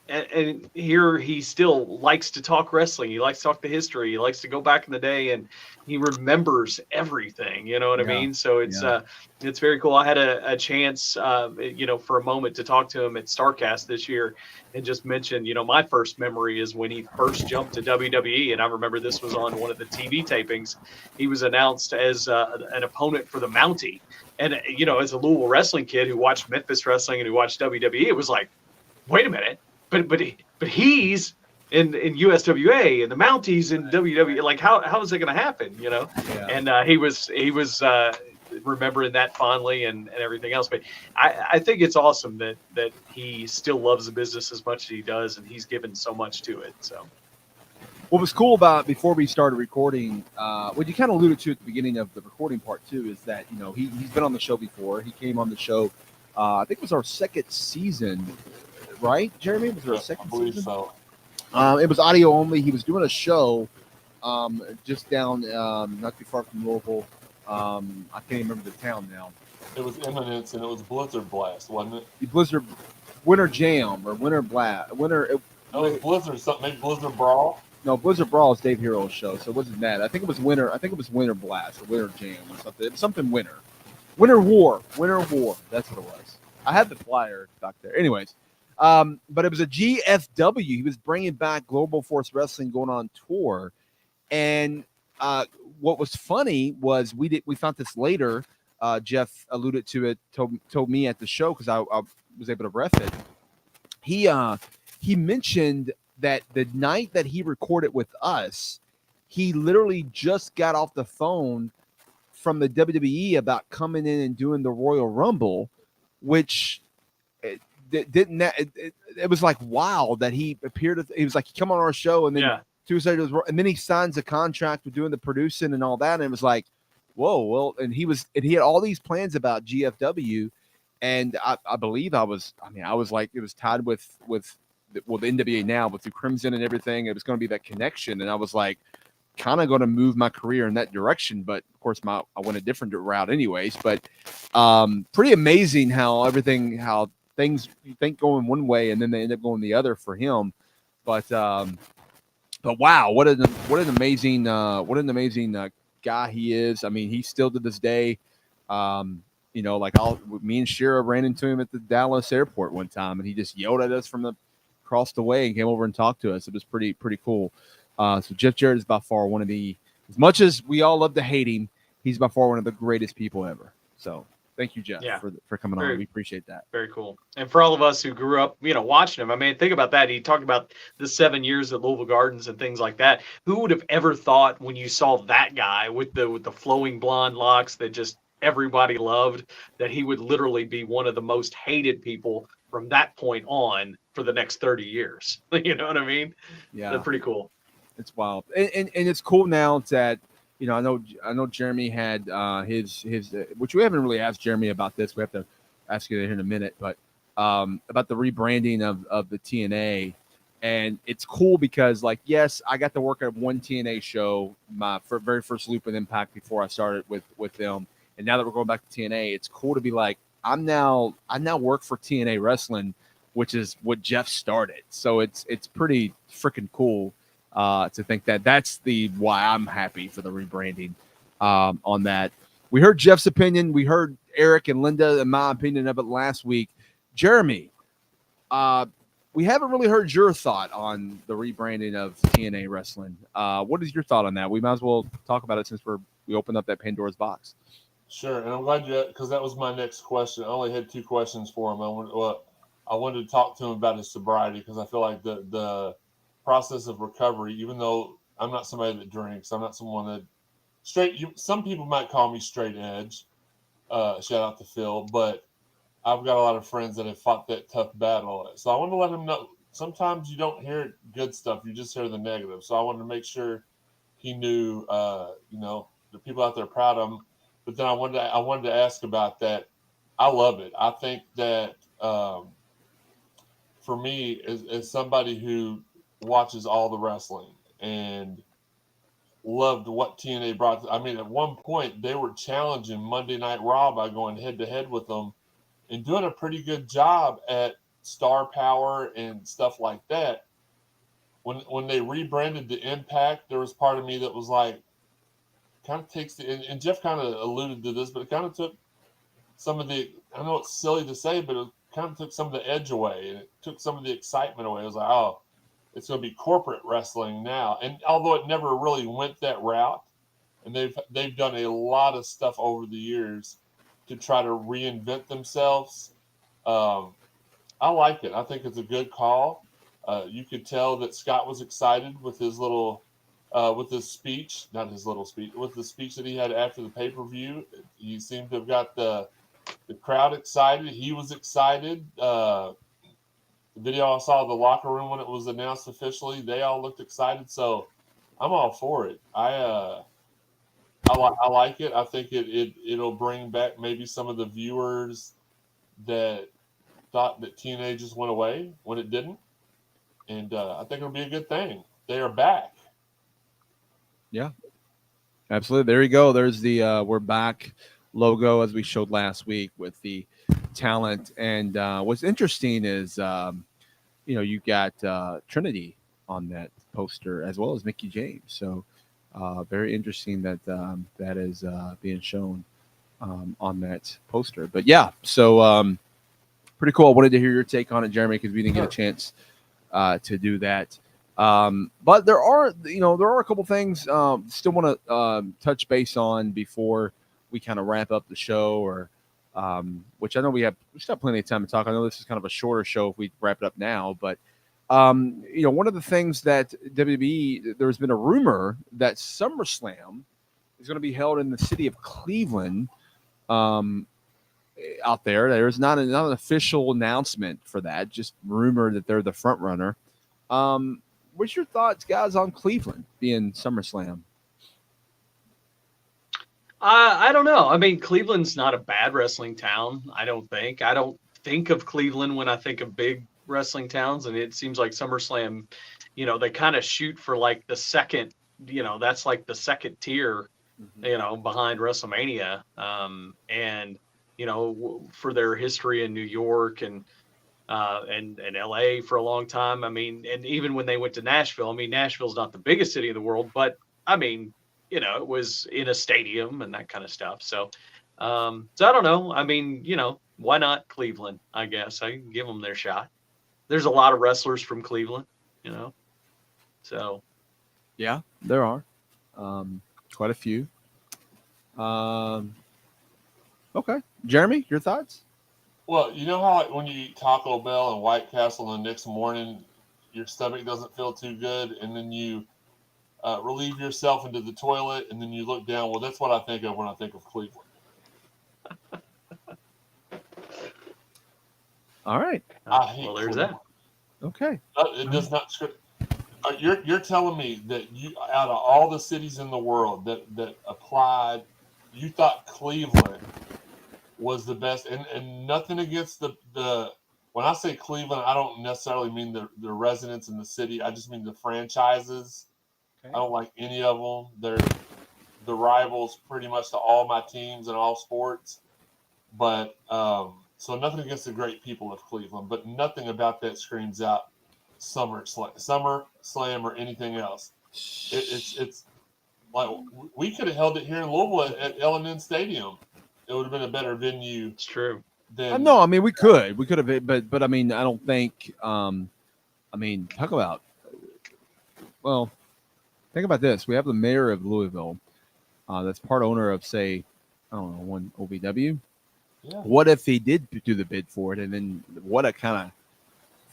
and here he still likes to talk wrestling. He likes to talk the history. He likes to go back in the day, and he remembers everything. You know what I mean? So it's very cool. I had a chance, for a moment to talk to him at StarCast this year, and just mention, my first memory is when he first jumped to WWE, and I remember this was on one of the TV tapings. He was announced as an opponent for the Mountie, and as a Louisville wrestling kid who watched Memphis wrestling and who watched WWE, it was like, wait a minute. But he's in USWA and the Mounties in WWE. Like how is it going to happen? And he was remembering that fondly and everything else. But I think it's awesome that he still loves the business as much as he does, and he's given so much to it. So what was cool about before we started recording, what you kind of alluded to at the beginning of the recording part too, is that he's been on the show before. He came on the show. I think it was our second season. Right, Jeremy? Was there a second season? So. It was audio only. He was doing a show just down not too far from Louisville. I can't even remember the town now. It was Eminence, and it was Blizzard Blast, wasn't it? The Blizzard Winter Jam or Winter Blast. No, it was Blizzard something. Maybe Blizzard Brawl. No, Blizzard Brawl is Dave Hero's show, so it wasn't that. I think it was Winter. I think it was Winter Blast or Winter Jam or something. It was something Winter. Winter War. That's what it was. I had the flyer back there. Anyways. But it was a GFW. He was bringing back Global Force Wrestling going on tour. And what was funny was we found this later. Jeff alluded to it, told me at the show because I was able to ref it. He mentioned that the night that he recorded with us, he literally just got off the phone from the WWE about coming in and doing the Royal Rumble, which it was like wow that he appeared. He was like, come on our show, and then 2 weeks later, and then he signs a contract with doing the producing and all that, and it was like, whoa, well, and he had all these plans about GFW, and I believe I was like, it was tied with the NWA now, but through Crimson and everything, it was going to be that connection, and I was like, kind of going to move my career in that direction, but of course I went a different route anyways. But pretty amazing how things you think going one way and then they end up going the other for him. But wow, what an amazing guy he is. I mean, he still to this day, me and Shira ran into him at the Dallas airport one time, and he just yelled at us from across the way and came over and talked to us. It was pretty cool. So Jeff Jarrett is by far one of the, as much as we all love to hate him, he's by far one of the greatest people ever. So thank you, Jeff, for coming on. We appreciate that. Very cool. And for all of us who grew up, watching him, I mean, think about that. He talked about the 7 years at Louisville Gardens and things like that. Who would have ever thought when you saw that guy with the flowing blonde locks that just everybody loved, that he would literally be one of the most hated people from that point on for the next 30 years. You know what I mean? Yeah. That's pretty cool. It's wild. And it's cool now that, I know Jeremy had his which we haven't really asked Jeremy about this. We have to ask you that here in a minute, but about the rebranding of the TNA. And it's cool because, yes, I got to work at one TNA show, my very first Loop and Impact before I started with them. And now that we're going back to TNA, it's cool to be like, I now work for TNA Wrestling, which is what Jeff started. So it's pretty freaking cool to think that's why I'm happy for the rebranding on that. We heard Jeff's opinion. We heard Eric and Linda and my opinion of it last week. Jeremy, we haven't really heard your thought on the rebranding of TNA Wrestling. What is your thought on that? We might as well talk about it since we opened up that Pandora's box. Sure, and I'm glad because that was my next question. I only had 2 questions for him. I wanted to talk to him about his sobriety because I feel like the process of recovery, even though I'm not somebody that drinks, I'm not someone that some people might call me straight edge. Shout out to Phil, but I've got a lot of friends that have fought that tough battle. So I want to let him know sometimes you don't hear good stuff, you just hear the negative. So I wanted to make sure he knew, the people out there are proud of him. But then I wanted to ask about that. I love it. I think that for me, as somebody who watches all the wrestling and loved what TNA brought. I mean, at one point they were challenging Monday Night Raw by going head to head with them and doing a pretty good job at star power and stuff like that. When they rebranded the Impact, there was part of me that was like, kind of takes and Jeff kind of alluded to this, but it kind of took some of the, I know it's silly to say, but it kind of took some of the edge away, and it took some of the excitement away. It was like, oh, it's going to be corporate wrestling now. And although it never really went that route, and they've done a lot of stuff over the years to try to reinvent themselves. I like it. I think it's a good call. You could tell that Scott was excited with his little, with his speech, not his little speech, with the speech that he had after the pay-per-view. He seemed to have got the crowd excited. He was excited. The video I saw of the locker room when it was announced officially, they all looked excited. So I'm all for it. I like it. I think it'll bring back maybe some of the viewers that thought that TNA just went away when it didn't. And I think it'll be a good thing. They are back. Yeah, absolutely. There you go. There's the we're back logo as we showed last week with the talent. And what's interesting is, you got Trinity on that poster as well as Mickey James. So very interesting that that is being shown on that poster. But yeah, so pretty cool. I wanted to hear your take on it, Jeremy, because we didn't get a chance to do that. But there are a couple things still want to touch base on before we kind of wrap up the show, or which I know we still have plenty of time to talk. I know this is kind of a shorter show if we wrap it up now, but one of the things that WWE, there's been a rumor that SummerSlam is going to be held in the city of Cleveland. Out there's not an official announcement for that, just rumor that they're the front runner. What's your thoughts, guys, on Cleveland being SummerSlam? I don't know. I mean, Cleveland's not a bad wrestling town, I don't think. I don't think of Cleveland when I think of big wrestling towns, and it seems like SummerSlam, they kind of shoot for like the second, that's like the second tier, behind WrestleMania. And for their history in New York and LA for a long time. I mean, and even when they went to Nashville, Nashville's not the biggest city in the world, but it was in a stadium and that kind of stuff. So I don't know. Why not Cleveland? I guess I can give them their shot. There's a lot of wrestlers from Cleveland, so. Yeah, there are quite a few. Okay. Jeremy, your thoughts? Well, you know how when you eat Taco Bell and White Castle the next morning, your stomach doesn't feel too good, and then you relieve yourself into the toilet, and then you look down. Well, that's what I think of when I think of Cleveland. All right. I hate there's Cleveland. that. Okay. It does not. You're telling me that out of all the cities in the world that applied, you thought Cleveland was the best, and nothing against the when I say Cleveland, I don't necessarily mean the residents in the city. I just mean the franchises. Okay. I don't like any of them. They're the rivals pretty much to all my teams in all sports. But so nothing against the great people of Cleveland, but nothing about that screams out SummerSlam or anything else. It's like we could have held it here in Louisville at L&N Stadium. It would have been a better venue. It's true. No, we could have, but I don't think. Talk about. Well, think about this. We have the mayor of Louisville, that's part owner of, say, I don't know, one OVW. Yeah. What if he did do the bid for it, and then what a kind of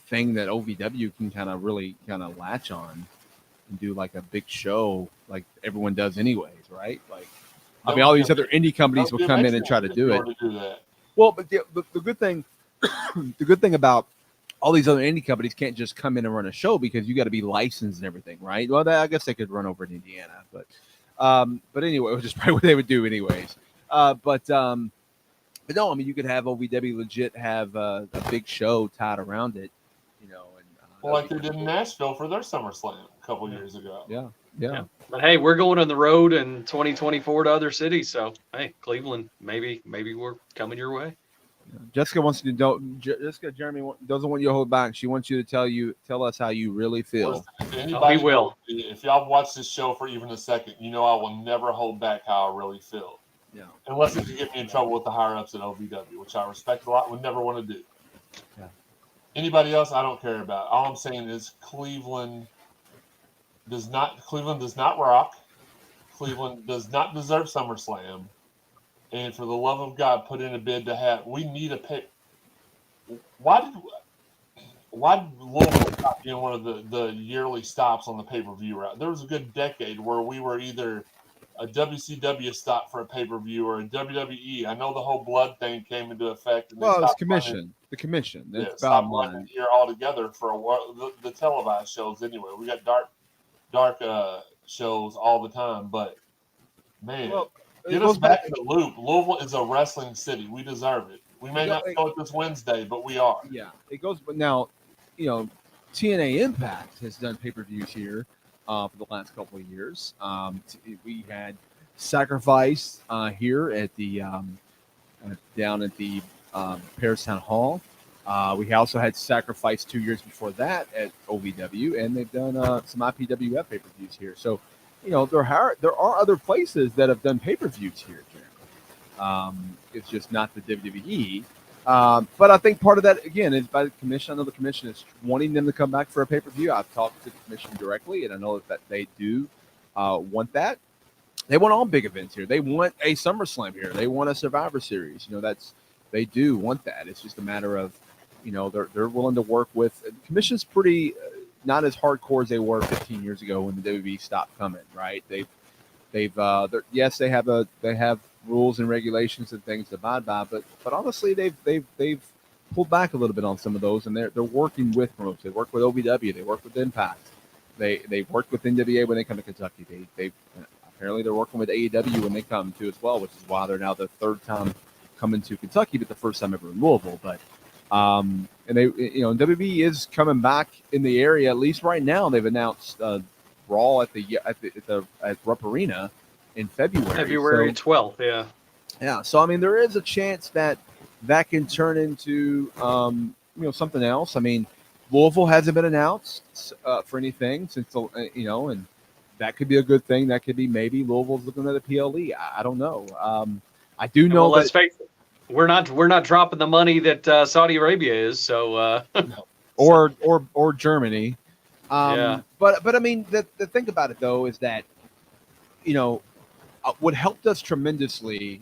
thing that OVW can kind of really kind of latch on and do like a big show like everyone does anyways, right? Like, all these other indie companies will come in and try to do it. Well, but the good thing, the good thing about all these other indie companies can't just come in and run a show because you got to be licensed and everything, right? Well, I guess they could run over in Indiana, but anyway, which is probably what they would do anyways. But no, you could have OVW legit have a big show tied around it, well, like they did in Nashville for their SummerSlam a couple years ago. Yeah. But hey, we're going on the road in 2024 to other cities. So hey, Cleveland, maybe we're coming your way. Jessica wants you to Jessica Jeremy doesn't want you to hold back. She wants you to tell us how you really feel. He will. If y'all watch this show for even a second, you know I will never hold back how I really feel. Yeah. Unless it can get me in trouble with the higher ups at OVW, which I respect a lot, would never want to do. Yeah. Anybody else, I don't care about. All I'm saying is Cleveland does not rock. Cleveland does not deserve SummerSlam. And for the love of God, put in a bid to have. We need a pick. Why did Louisville stop being one of the yearly stops on the pay-per-view route? There was a good decade where we were either a WCW stop for a pay-per-view or a WWE. I know the whole blood thing came into effect. And Well, it's commission. The commission. That's bottom line. Here altogether for a while. The televised shows anyway. We got dark shows all the time, but man. Well, get us back in the loop. Louisville is a wrestling city. We deserve it. We may not show it this Wednesday, but we are. Yeah, it goes. But now, TNA Impact has done pay-per-views here for the last couple of years. We had Sacrifice here at the down at the Paris Town Hall. We also had Sacrifice 2 years before that at OVW, and they've done some IPWF pay-per-views here. So, there are other places that have done pay-per-views here, Jeremy. It's just not the WWE. But I think part of that, again, is by the commission. I know the commission is wanting them to come back for a pay-per-view. I've talked to the commission directly, and I know that they do want that. They want all big events here. They want a SummerSlam here. They want a Survivor Series. They do want that. It's just a matter of, they're willing to work with. The commission's pretty not as hardcore as they were 15 years ago when the WWE stopped coming. Right? They have rules and regulations and things to abide by, but honestly, they've pulled back a little bit on some of those, and they're working with promotions. They work with OVW. They work with Impact. They work with NWA when they come to Kentucky. They apparently they're working with AEW when they come to as well, which is why they're now the third time coming to Kentucky, but the first time ever in Louisville. But and they WWE is coming back in the area at least right now. They've announced Raw at Rupp Arena in February 12th. Yeah. Yeah. So I mean, there is a chance that can turn into something else. I mean, Louisville hasn't been announced for anything since and that could be a good thing. That could be maybe Louisville's looking at a PLE. I don't know. I do know. Let's face it, we're not dropping the money that Saudi Arabia is. So or Germany. Yeah. But I mean, the thing about it though is that what helped us tremendously,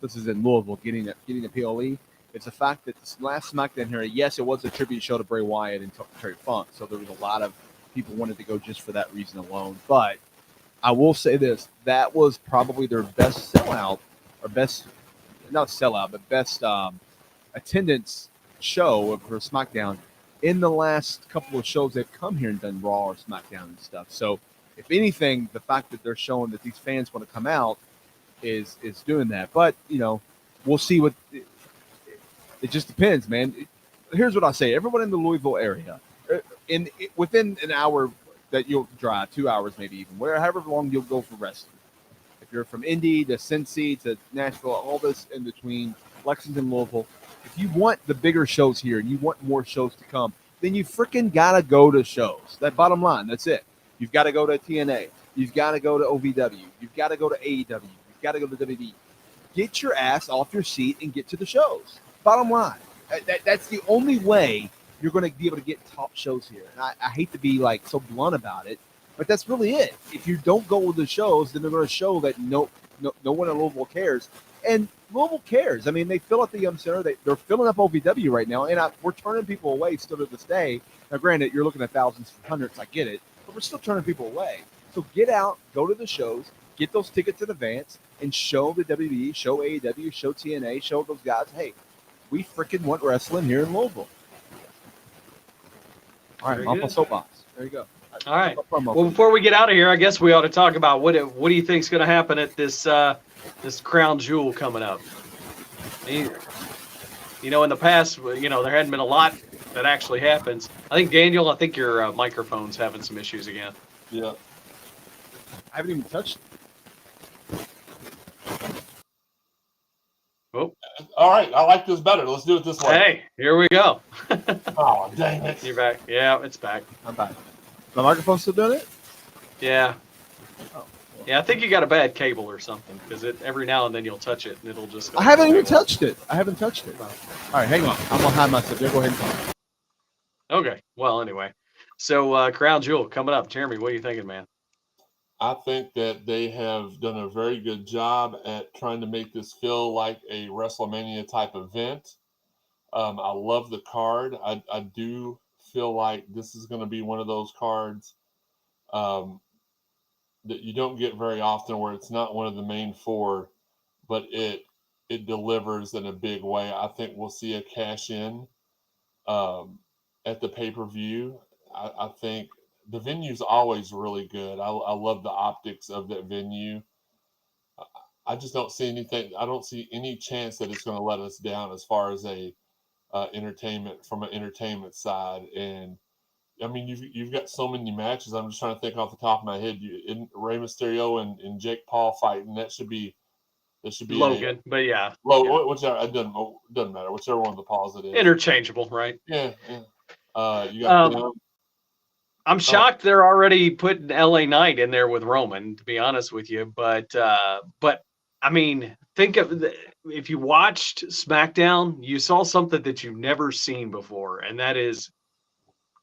is in Louisville getting a PLE. It's the fact that this last SmackDown here, yes, it was a tribute show to Bray Wyatt and Terry Funk, so there was a lot of people wanted to go just for that reason alone. But I will say this: that was probably their best sellout, or best attendance show for SmackDown in the last couple of shows they've come here and done Raw or SmackDown and stuff. So, if anything, the fact that they're showing that these fans want to come out is doing that. But we'll see what. It just depends, man. Here's what I say: everyone in the Louisville area, within an hour that you'll drive, 2 hours maybe even, however long you'll go for wrestling. If you're from Indy to Cincy to Nashville, all this in between, Lexington, Louisville, if you want the bigger shows here and you want more shows to come, then you freaking gotta go to shows. That bottom line, that's it. You've got to go to TNA. You've got to go to OVW. You've got to go to AEW. You've got to go to WWE. Get your ass off your seat and get to the shows. Bottom line, that's the only way you're going to be able to get top shows here. And I hate to be like so blunt about it, but that's really it. If you don't go to the shows, then they're going to show that no one in Louisville cares. And Louisville cares. I mean, they fill up the Yum Center. They're filling up OVW right now, and we're turning people away still to this day. Now, granted, you're looking at thousands, hundreds. I get it, but we're still turning people away. So get out, go to the shows, get those tickets in advance, and show the WWE, show AEW, show TNA, show those guys, hey, we freaking want wrestling here in Louisville. All right, off my soapbox. There you go. All right. Well, before we get out of here, I guess we ought to talk about what do you think is going to happen at this crown jewel coming up? In the past, there hadn't been a lot that actually happens. I think Daniel, your microphone's having some issues again. Yeah. I haven't even touched it. Oh, All right, I like this better. Let's do it this way. Hey, here we go. Oh, dang it. You're back. Yeah, it's back. I'm back. The microphone's still doing it? Yeah. Oh. Yeah, I think you got a bad cable or something because every now and then you'll touch it and it'll just. I haven't even touched it. All right, hang on. I'm gonna hide myself. Go ahead and talk. Okay. Well, anyway, so Crown Jewel coming up. Jeremy, what are you thinking, man? I think that they have done a very good job at trying to make this feel like a WrestleMania type event. I love the card. I do feel like this is going to be one of those cards that you don't get very often, where it's not one of the main four, but it delivers in a big way. I think we'll see a cash in at the pay-per-view. I think the venue's always really good. I love the optics of that venue. I just don't see anything. I don't see any chance that it's going to let us down as far as a entertainment from an entertainment side. And I mean, you've got so many matches. I'm just trying to think off the top of my head. Rey Mysterio and Jake Paul fighting. That should be Logan. But yeah, whichever. It doesn't matter. Whichever one of the Pauls it is. Interchangeable, right? Yeah. You got. I'm shocked they're already putting LA Knight in there with Roman, to be honest with you. But I mean, think of if you watched SmackDown, you saw something that you've never seen before, and that is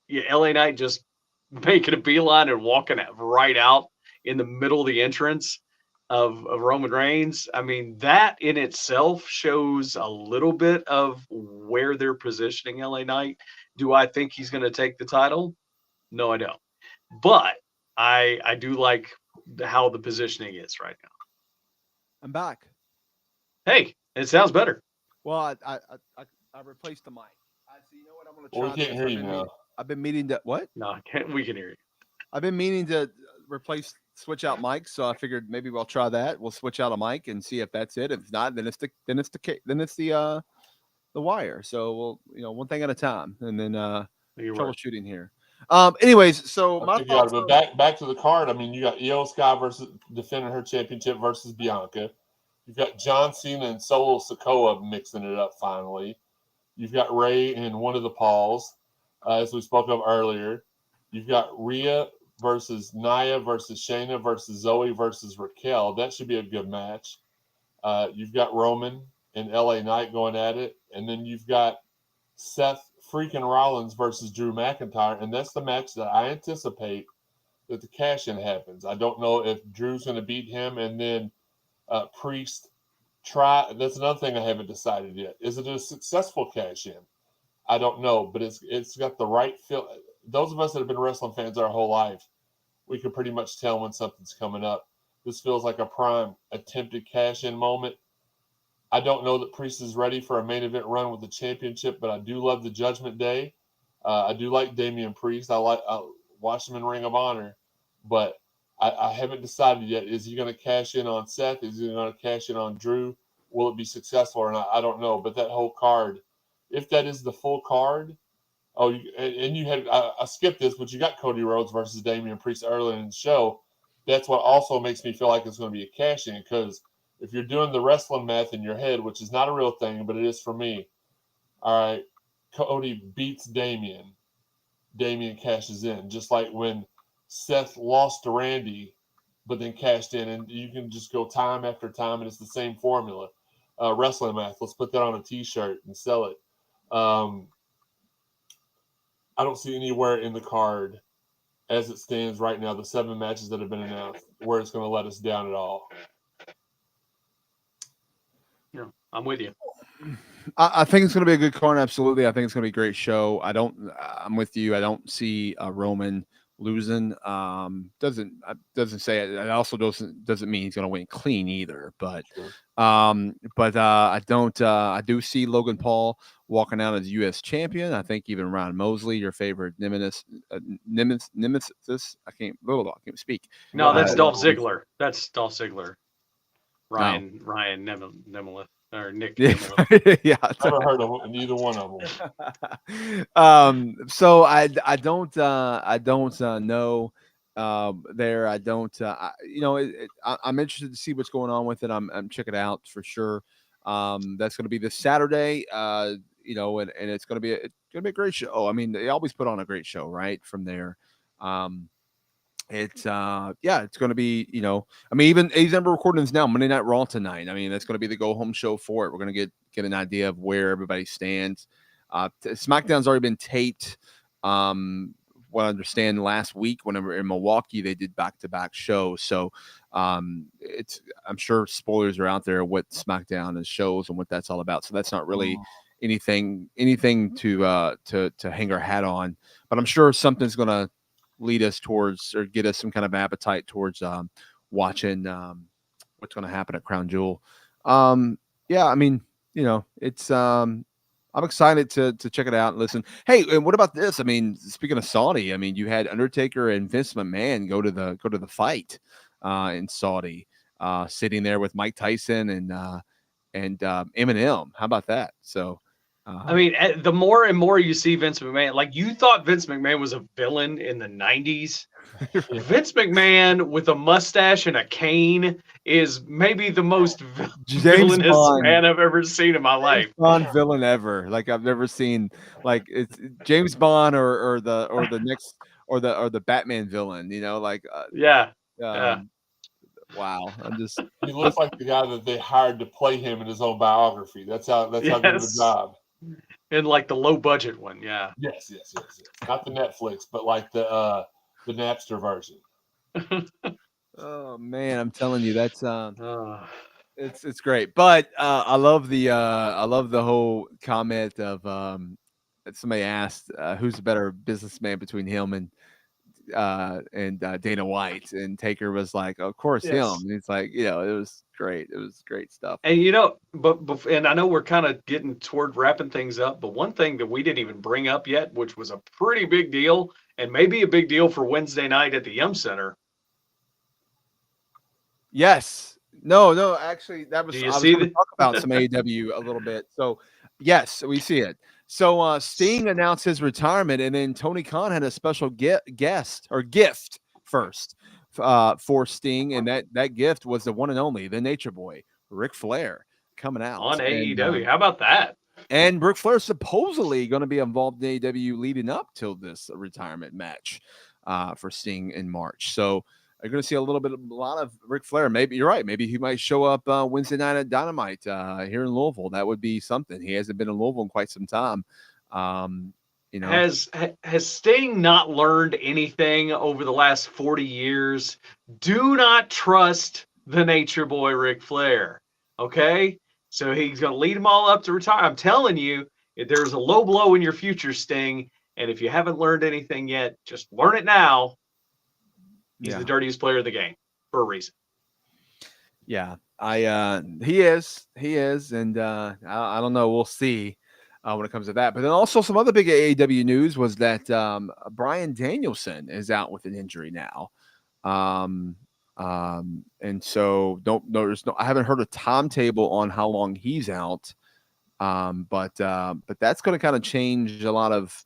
LA Knight just making a beeline and walking right out in the middle of the entrance of Roman Reigns. I mean, that in itself shows a little bit of where they're positioning LA Knight. Do I think he's going to take the title? No, I don't. But I do like how the positioning is right now. I'm back. Hey, it sounds better. Well, I replaced the mic. So you know what I'm going to try? Well, we can't hear you now. I've been meaning to what? No, we can hear you. I've been meaning to switch out mics, so I figured maybe we'll try that. We'll switch out a mic and see if that's it. If it's not, then it's the wire. So we'll one thing at a time, and then troubleshooting here. Anyways, so my thoughts. But back to the card. I mean, you got Io Sky versus defending her championship versus Bianca. You've got John Cena and Solo Sikoa mixing it up finally. You've got Ray and one of the Pauls, as we spoke of earlier. You've got Rhea versus Nia versus Shayna versus Zoe versus Raquel. That should be a good match. You've got Roman and LA Knight going at it. And then you've got Seth freaking Rollins versus Drew McIntyre. And that's the match that I anticipate that the cash-in happens. I don't know if Drew's going to beat him and then Priest try. That's another thing I haven't decided yet. Is it a successful cash-in? I don't know, but it's got the right feel. Those of us that have been wrestling fans our whole life, we can pretty much tell when something's coming up. This feels like a prime attempted cash-in moment. I don't know that Priest is ready for a main event run with the championship, but I do love the Judgment Day. I do like Damian Priest. I watched him in Ring of Honor, but I haven't decided yet. Is he going to cash in on Seth? Is he going to cash in on Drew? Will it be successful or not? I don't know. But that whole card, if that is the full card, you had I skipped this, but you got Cody Rhodes versus Damian Priest earlier in the show. That's what also makes me feel like it's going to be a cash in, because if you're doing the wrestling math in your head, which is not a real thing, but it is for me. All right, Cody beats Damian. Damian cashes in, just like when Seth lost to Randy, but then cashed in, and you can just go time after time, and it's the same formula. Wrestling math. Let's put that on a T-shirt and sell it. I don't see anywhere in the card, as it stands right now, the 7 matches that have been announced, where it's going to let us down at all. Yeah, I'm with you. I think it's going to be a good card. Absolutely. I think it's going to be a great show. I'm with you. I don't see Roman losing. Doesn't say it. It also doesn't mean he's going to win clean either. But Sure. I do see Logan Paul walking out as U.S. champion. I think even Ron Mosley, your favorite nemesis. I can't speak. No, that's Dolph Ziggler. That's Dolph Ziggler. Ryan Nemeth. Or Nick. Yeah, Never heard of neither one of them. So I don't know there. I don't. I'm interested to see what's going on with it. I'm checking it out for sure. That's going to be this Saturday. You know, and it's going to be a great show. I mean, they always put on a great show, right? From there, it's it's going to be, you know, I mean, even we're recording this now, Monday Night Raw tonight. I mean, that's going to be the go home show for it. We're going to get an idea of where everybody stands. SmackDown's already been taped. What I understand, last week whenever in Milwaukee, they did back-to-back shows. So I'm sure spoilers are out there what SmackDown is shows and what that's all about. So that's not really anything to hang our hat on, but I'm sure something's going to lead us towards or get us some kind of appetite towards watching what's going to happen at Crown Jewel. Yeah, I mean, you know, it's I'm excited to check it out and listen. Hey, and what about this? I mean, speaking of Saudi, I mean, you had Undertaker and Vince McMahon go to the fight in Saudi, sitting there with Mike Tyson and Eminem. How about that? So, I mean, the more and more you see Vince McMahon, like you thought Vince McMahon was a villain in the 90s. Vince McMahon with a mustache and a cane is maybe the most villainous man I've ever seen in my life. Bond villain ever. Like I've never seen. Like it's James Bond or the next or the Batman villain. You know, like yeah. Wow, he looks like the guy that they hired to play him in his own biography. That's how good of a job. And like the low budget one, yeah. Yes. Not the Netflix, but like the Napster version. Oh man, I'm telling you, that's it's great. But I love the whole comment of somebody asked who's the better businessman between him and Dana White, and Taker was like, of course him. And it's like, you know, it was great. It was great stuff. And you know, but and I know we're kind of getting toward wrapping things up, but one thing that we didn't even bring up yet, which was a pretty big deal and maybe a big deal for Wednesday night at the Yum Center. Yes. No, actually that was, I was going to talk about some AEW a little bit. So yes, we see it. So Sting announced his retirement, and then Tony Khan had a special gift first for Sting, and that gift was the one and only, the Nature Boy, Ric Flair, coming out on AEW. How about that? And Ric Flair supposedly going to be involved in AEW leading up till this retirement match for Sting in March. So you're going to see a lot of Ric Flair. Maybe you're right. Maybe he might show up Wednesday night at Dynamite here in Louisville. That would be something. He hasn't been in Louisville in quite some time. You know, has Sting not learned anything over the last 40 years? Do not trust the Nature Boy, Ric Flair. Okay, so he's going to lead them all up to retire. I'm telling you, there's a low blow in your future, Sting. And if you haven't learned anything yet, just learn it now. He's the dirtiest player of the game for a reason. Yeah, he is, and I don't know. We'll see when it comes to that. But then also some other big AEW news was that Bryan Danielson is out with an injury now, and so I haven't heard a timetable on how long he's out, but that's going to kind of change a lot of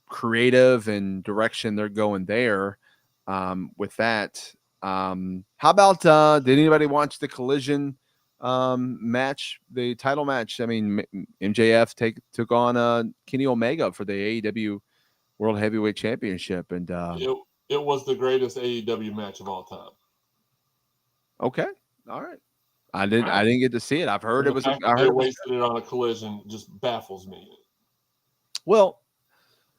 creative and direction they're going there. With that, how about did anybody watch the Collision match, the title match? I mean, MJF took on Kenny Omega for the AEW World Heavyweight Championship, and it was the greatest AEW match of all time. Okay, all right. I didn't get to see it. I've heard it was. I heard they wasted it on a Collision. Just baffles me. Well.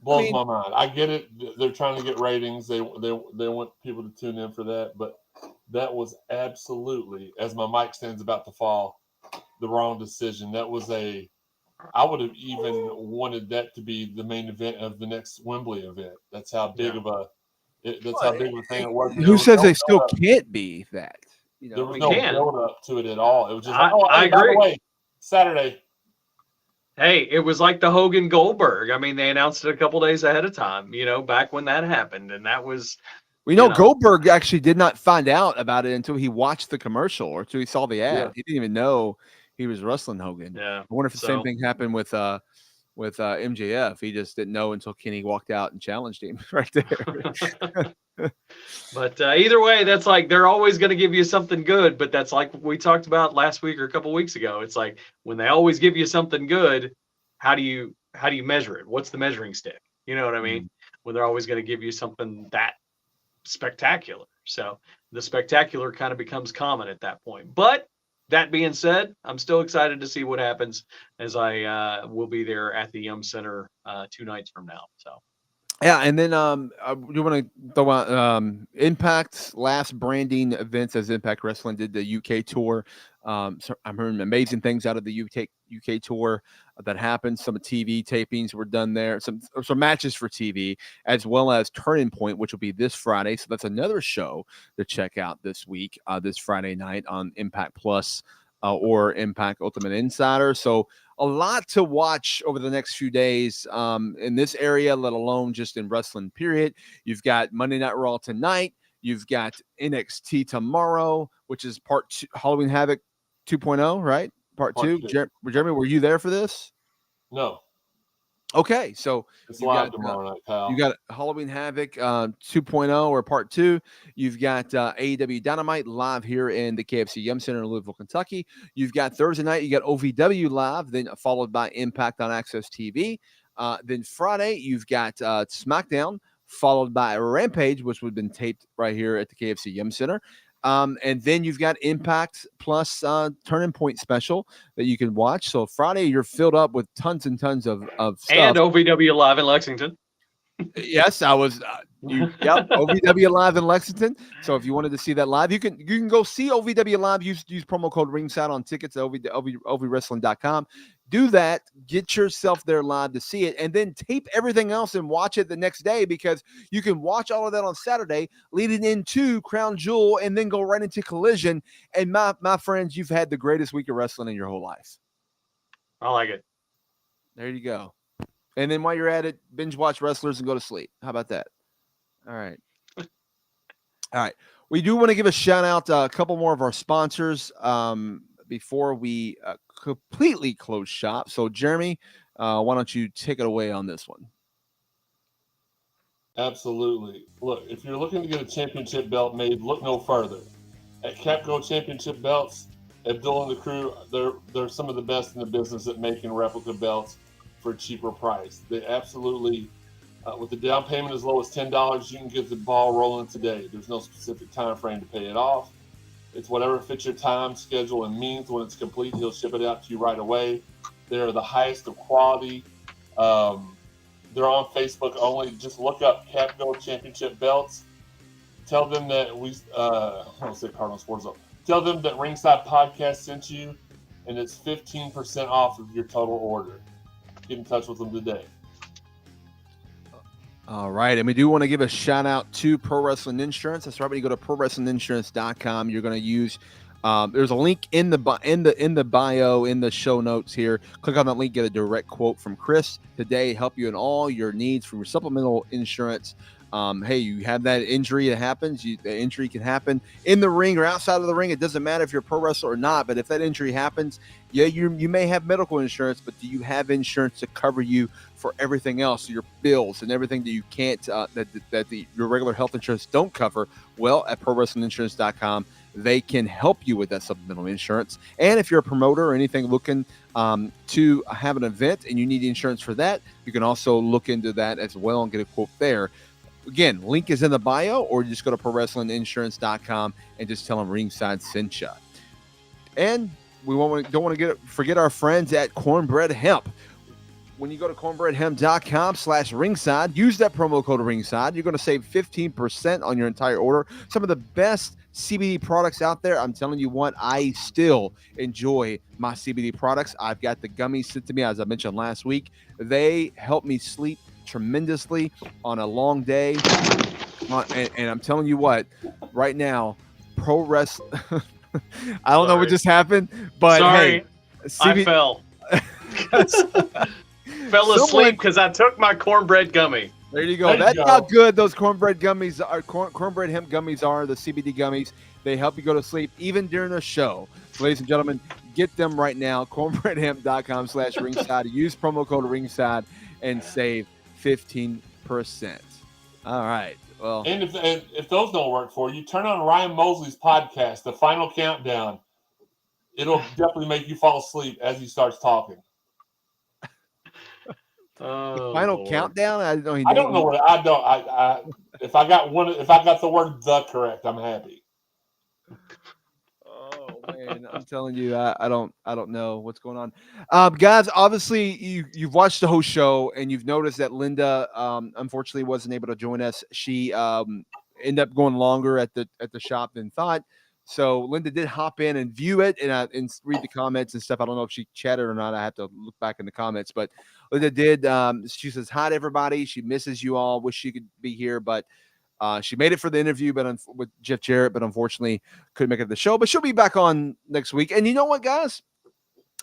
Blows my mind. I get it. They're trying to get ratings. They want people to tune in for that. But that was absolutely, as my mic stand's about to fall, the wrong decision. That was I would have even wanted that to be the main event of the next Wembley event. That's how big of a how big of a thing it was. Who says they still can't be that? You know, there was no build up to it at all. It was just I agree. By the way, Saturday. Hey, it was like the Hogan Goldberg. I mean, they announced it a couple days ahead of time, you know, back when that happened. And that was. We know Goldberg actually did not find out about it until he watched the commercial or until he saw the ad. Yeah. He didn't even know he was wrestling Hogan. Yeah. I wonder if the same thing happened with MJF. He just didn't know until Kenny walked out and challenged him right there. But either way, that's like they're always going to give you something good. But that's like we talked about last week or a couple weeks ago. It's like when they always give you something good, how do you measure it? What's the measuring stick? You know what I mean? When they're always going to give you something that spectacular. So the spectacular kind of becomes common at that point. But that being said, I'm still excited to see what happens as I will be there at the Yum Center 2 nights from now. So. Yeah, and then you want to throw out Impact's last branding events as Impact Wrestling did the UK tour. So I'm hearing amazing things out of the UK tour that happened. Some TV tapings were done there, some matches for TV, as well as Turning Point, which will be this Friday. So that's another show to check out this week, this Friday night on Impact Plus or Impact Ultimate Insider. So a lot to watch over the next few days in this area, let alone just in wrestling, period. You've got Monday Night Raw tonight. You've got NXT tomorrow, which is part 2, Halloween Havoc 2.0, right? Part 2. Jeremy, were you there for this? No. Okay, so it's live tomorrow night, pal. You got Halloween Havoc 2.0 or part 2. You've got AEW Dynamite live here in the KFC Yum Center in Louisville, Kentucky. You've got Thursday night, you got OVW live, then followed by Impact on Access TV. Then Friday, you've got SmackDown, followed by Rampage, which would have been taped right here at the KFC Yum Center. And then you've got Impact plus Turning Point special that you can watch. So Friday, you're filled up with tons and tons of stuff. And OVW live in Lexington. Yes, I was. OVW live in Lexington. So if you wanted to see that live, you can go see OVW live. Use promo code Ringside on tickets at ovwrestling.com. Do that. Get yourself there live to see it, and then tape everything else and watch it the next day, because you can watch all of that on Saturday, leading into Crown Jewel, and then go right into Collision. And my friends, you've had the greatest week of wrestling in your whole life. I like it. There you go. And then while you're at it, binge watch wrestlers and go to sleep. How about that? All right. All right. We do want to give a shout out to a couple more of our sponsors before we completely close shop. So, Jeremy, why don't you take it away on this one? Absolutely. Look, if you're looking to get a championship belt made, look no further. At Capco Championship Belts, Abdul and the crew, they're some of the best in the business at making replica belts for a cheaper price. They absolutely, with the down payment as low as $10, you can get the ball rolling today. There's no specific time frame to pay it off. It's whatever fits your time, schedule, and means. When it's complete, he'll ship it out to you right away. They're the highest of quality. They're on Facebook only. Just look up Capco Championship Belts. Tell them that I want to say Cardinal Sports. Tell them that Ringside Podcast sent you, and it's 15% off of your total order. Get in touch with them today. All right, and we do want to give a shout out to Pro Wrestling Insurance. That's right. When you go to ProWrestlingInsurance.com, you're going to use. There's a link in the bio in the show notes here. Click on that link, get a direct quote from Chris today. Help you in all your needs for your supplemental insurance. Hey, you have that injury that happens. The injury can happen in the ring or outside of the ring. It doesn't matter if you're a pro wrestler or not. But if that injury happens, yeah, you may have medical insurance, but do you have insurance to cover you for everything else, your bills and everything that you can't, your regular health insurance don't cover? Well, at ProWrestlingInsurance.com, they can help you with that supplemental insurance. And if you're a promoter or anything looking to have an event and you need insurance for that, you can also look into that as well and get a quote there. Again, link is in the bio, or just go to ProWrestlingInsurance.com and just tell them Ringside sent you. And we don't want to forget our friends at Cornbread Hemp. When you go to cornbreadhemp.com/ringside, use that promo code ringside. You're going to save 15% on your entire order. Some of the best CBD products out there. I'm telling you what, I still enjoy my CBD products. I've got the gummies sent to me, as I mentioned last week. They help me sleep tremendously on a long day. And I'm telling you what, right now, pro wrestling. I don't know what just happened, but sorry, hey, I fell. Fell asleep because I took my cornbread gummy. There you go. That's how good those cornbread gummies are. Cornbread hemp gummies are, the CBD gummies. They help you go to sleep even during the show. So, ladies and gentlemen, get them right now. cornbreadhemp.com/ringside. Use promo code ringside and save 15%. All right. Well, and if those don't work for you, turn on Ryan Mosley's podcast, The Final Countdown. It'll definitely make you fall asleep as he starts talking. Oh, Final Lord. countdown. I don't know what I don't. I if I got the word "the" correct, I'm happy. Oh man, I'm telling you, I don't know what's going on. Guys, obviously you've watched the whole show and you've noticed that Linda unfortunately wasn't able to join us. She ended up going longer at the shop than thought. So Linda did hop in and view it and read the comments and stuff. I don't know if she chatted or not. I have to look back in the comments, but Linda did. She says hi to everybody. She misses you all. Wish she could be here, but she made it for the interview, but with Jeff Jarrett, but unfortunately couldn't make it to the show. But she'll be back on next week. And you know what, guys?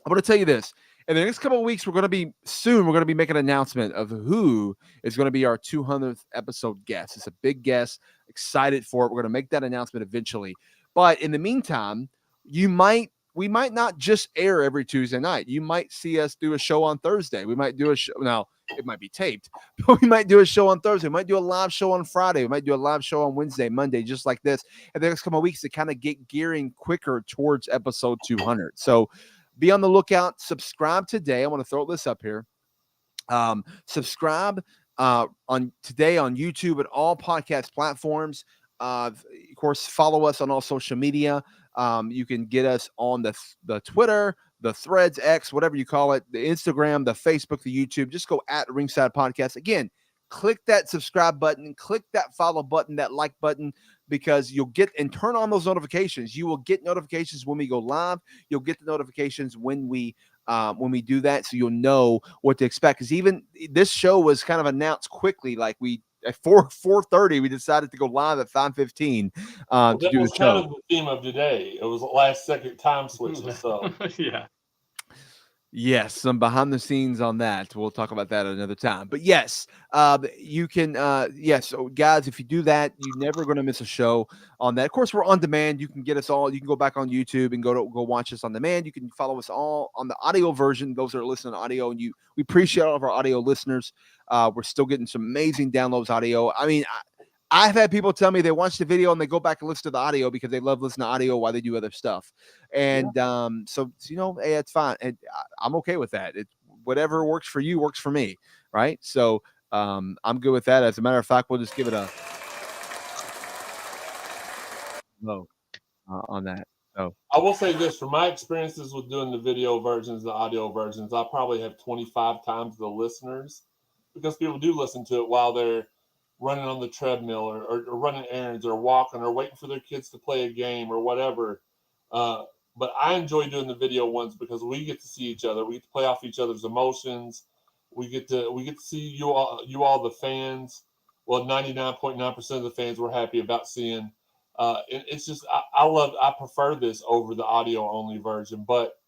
I'm going to tell you this. In the next couple of weeks, we're going to be making an announcement of who is going to be our 200th episode guest. It's a big guest. Excited for it. We're going to make that announcement eventually. But in the meantime, we might not just air every Tuesday night. You might see us do a show on Thursday. We might do a show. Now, it might be taped, but we might do a show on Thursday. We might do a live show on Friday. We might do a live show on Wednesday, Monday, just like this. And the next couple of weeks to kind of get gearing quicker towards episode 200. So be on the lookout. Subscribe today. I want to throw this up here. Subscribe on today on YouTube and all podcast platforms. Of course, follow us on all social media. You can get us on the Twitter, the Threads, X, whatever you call it, the Instagram, the Facebook, the YouTube. Just go at Ringside Podcast. Again, click that subscribe button, click that follow button, that like button, because you'll get and turn on those notifications. You will get notifications when we go live. You'll get the notifications when we do that, so you'll know what to expect. Because even this show was kind of announced quickly, like at 4:30, we decided to go live at 5:15 to do the show. Kind of the theme of today. It was last second time switches. So yeah. Yes, some behind the scenes on that. We'll talk about that another time. But yes, you can. Yes, so guys, if you do that, you're never going to miss a show on that. Of course, we're on demand. You can get us all. You can go back on YouTube and go watch us on demand. You can follow us all on the audio version. Those that are listening to audio, and we appreciate all of our audio listeners. We're still getting some amazing downloads audio. I mean, I've had people tell me they watch the video and they go back and listen to the audio because they love listening to audio while they do other stuff. And so hey, it's fine. And I'm okay with that. Whatever works for you works for me, right? So I'm good with that. As a matter of fact, we'll just give it a no on that. So I will say this: from my experiences with doing the video versions, the audio versions, I probably have 25 times the listeners because people do listen to it while they're running on the treadmill or running errands or walking or waiting for their kids to play a game or whatever. But I enjoy doing the video ones because we get to see each other. We get to play off each other's emotions. We get to see you all the fans. Well, 99.9% of the fans we're happy about seeing. It's just I prefer this over the audio only version, but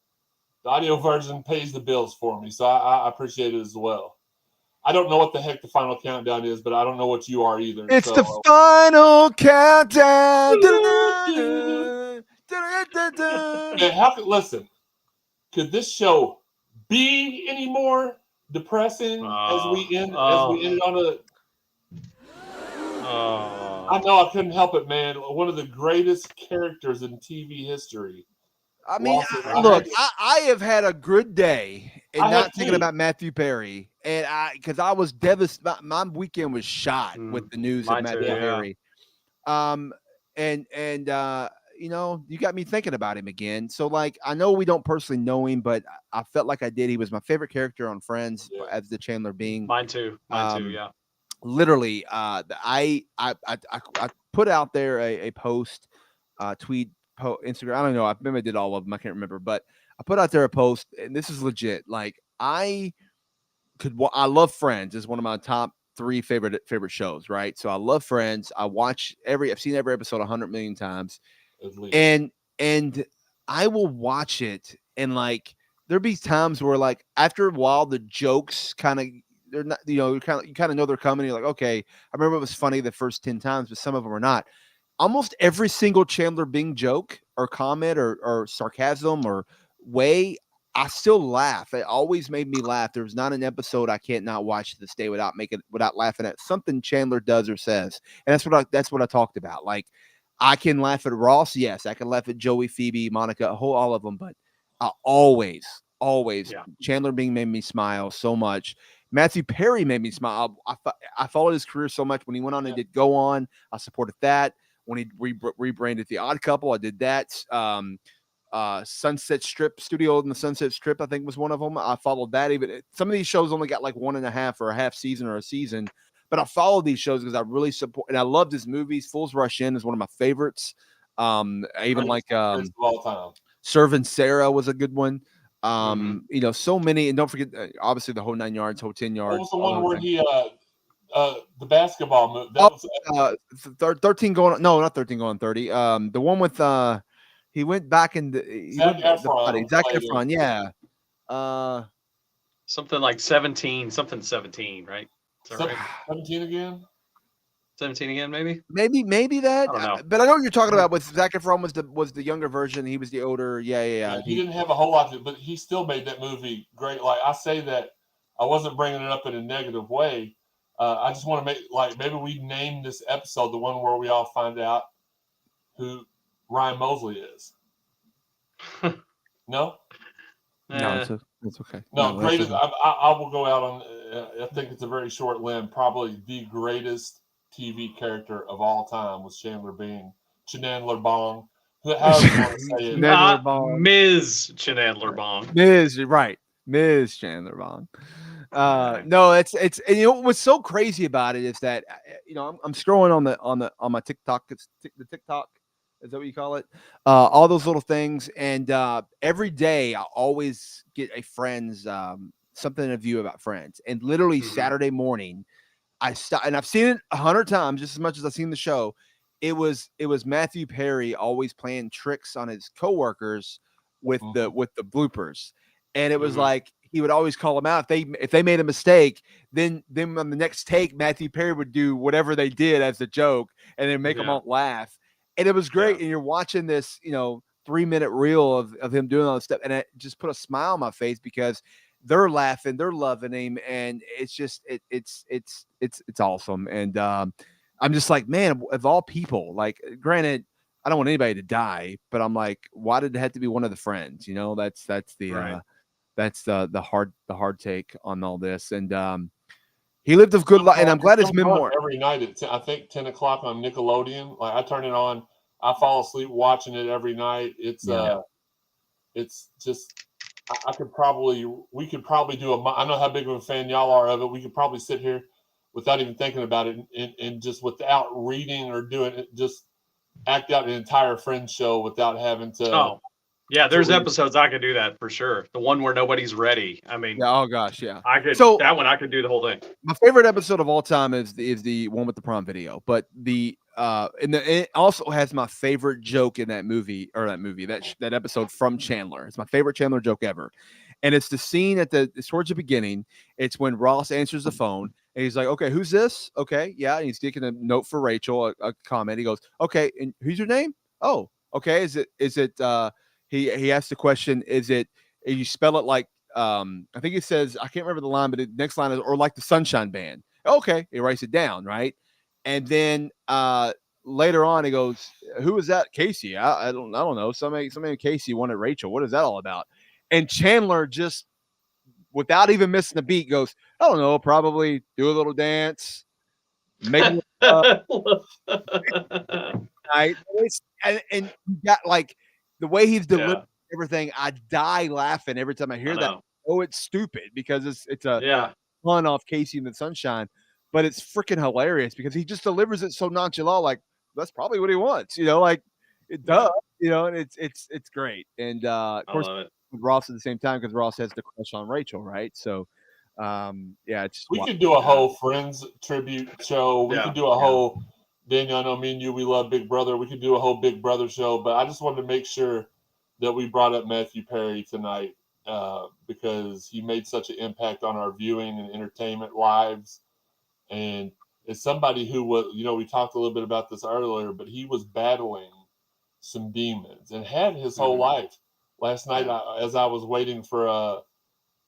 the audio version pays the bills for me, so I appreciate it as well. I don't know what the heck the final countdown is, but I don't know what you are either. It's the final countdown. Listen, could this show be any more depressing as we end on a? I know I couldn't help it, man. One of the greatest characters in TV history. I mean, look, I have had a good day and not thinking about Matthew Perry, and because I was devastated. My weekend was shot with the news of Matthew Perry. You got me thinking about him again. So, like, I know we don't personally know him, but I felt like I did. He was my favorite character on Friends, as the Chandler Bing. Mine too. Yeah. Literally, I put out there a post, tweet. Instagram. I don't know. I remember I did all of them. I can't remember, but I put out there a post, and this is legit. Like I love Friends. It's one of my top 3 favorite shows. Right. So I love Friends. I've seen every episode 100 million times, and I will watch it. And like, there'll be times where like after a while, the jokes kind of, they're not, you kind of know they're coming. You're like, okay, I remember it was funny the first 10 times, but some of them are not. Almost every single Chandler Bing joke or comment or sarcasm or way, I still laugh. It always made me laugh. There's not an episode I can't not watch to this day without laughing at something Chandler does or says. And that's what I talked about. Like, I can laugh at Ross, yes. I can laugh at Joey, Phoebe, Monica, all of them, but I always Chandler Bing made me smile so much. Matthew Perry made me smile. I followed his career so much. When he went on and did Go On, I supported that. When he rebranded The Odd Couple, I did that. Sunset Strip Studio in the Sunset Strip, I think, was one of them. I followed that. Even some of these shows only got like 1.5 or a half season or a season, but I followed these shows because I really support, and I loved his movies. Fools Rush In is one of my favorites. I even like Serving Sarah was a good one. You know, so many, and don't forget, obviously, the Whole 9 Yards, Whole 10 Yards. What was the one where he the basketball movie? That was 13 going. No, not 13 going 30. The one with he went back in Zac Efron. Zac Efron, yeah. Something like 17, right? Is that right? 17 again? 17 again, maybe? Maybe that. I don't know. But I know what you're talking about. With Zac Efron was the younger version. He was the older. Yeah. He didn't have a whole lot to, but he still made that movie great. Like, I say that I wasn't bringing it up in a negative way. I just want to make, like, maybe we name this episode the one where we all find out who Ryan Mosley is. No? No, it's okay. No, greatest. Okay. I will go out on. I think it's a very short limb. Probably the greatest TV character of all time was Chandler Bing, Chandler Bong. However you want to say it. Not Ms. Chandler Bong. Ms. Chandler Bong. No, it's and you know what's so crazy about it is that you know I'm scrolling on my TikTok. It's the TikTok. Is that what you call it? All those little things. And every day I always get a Friends, something to view about Friends. And literally Saturday morning, I stop, and I've seen it 100 times, just as much as I've seen the show. It was Matthew Perry always playing tricks on his coworkers with the bloopers. And it was like, he would always call them out. If they made a mistake, then on the next take, Matthew Perry would do whatever they did as a joke and then make them all laugh. And it was great. And you're watching this, 3-minute reel of him doing all this stuff. And it just put a smile on my face because they're laughing, they're loving him. And it's just, it's awesome. And I'm just like, man, of all people, like, granted, I don't want anybody to die, but I'm like, why did it have to be one of the Friends? That's the, that's the hard take on all this. And he lived a good life, and I'm glad his memoir every night at I think 10 o'clock on Nickelodeon. Like, I turn it on, I fall asleep watching it every night. It's just we could probably do I know how big of a fan y'all are of it. We could probably sit here without even thinking about it and just without reading or doing it, just act out an entire Friends show without having to. Oh. Yeah, there's episodes I could do that for sure. The one where nobody's ready. I mean, oh gosh, yeah. I could that one. I could do the whole thing. My favorite episode of all time is the one with the prom video, but it also has my favorite joke in that movie that episode from Chandler. It's my favorite Chandler joke ever, and it's the scene towards the beginning. It's when Ross answers the phone and he's like, "Okay, who's this? Okay, yeah." And he's taking a note for Rachel, a comment. He goes, "Okay, and who's your name? Oh, okay. Is it He asked the question, is it, you spell it like, I think it says, I can't remember the line, but the next line is, or like the Sunshine Band. Okay. He writes it down. Right. And then later on, he goes, who is that? Casey. I don't know. Somebody Casey wanted Rachel. What is that all about? And Chandler, just without even missing a beat, goes, I don't know, probably do a little dance. Maybe. Right. And you got like, the way he's delivered everything, I die laughing every time I hear that. Oh, it's stupid because it's a pun off Casey and the Sunshine, but it's freaking hilarious because he just delivers it so nonchalant, like that's probably what he wants, like it does, and it's great. And of course, with Ross at the same time because Ross has the crush on Rachel, right? So, it's we could do a whole Friends tribute show. We could do a whole. Daniel, I know me and you, we love Big Brother. We could do a whole Big Brother show, but I just wanted to make sure that we brought up Matthew Perry tonight because he made such an impact on our viewing and entertainment lives. And as somebody who was, we talked a little bit about this earlier, but he was battling some demons and had his whole life last night, as I was waiting for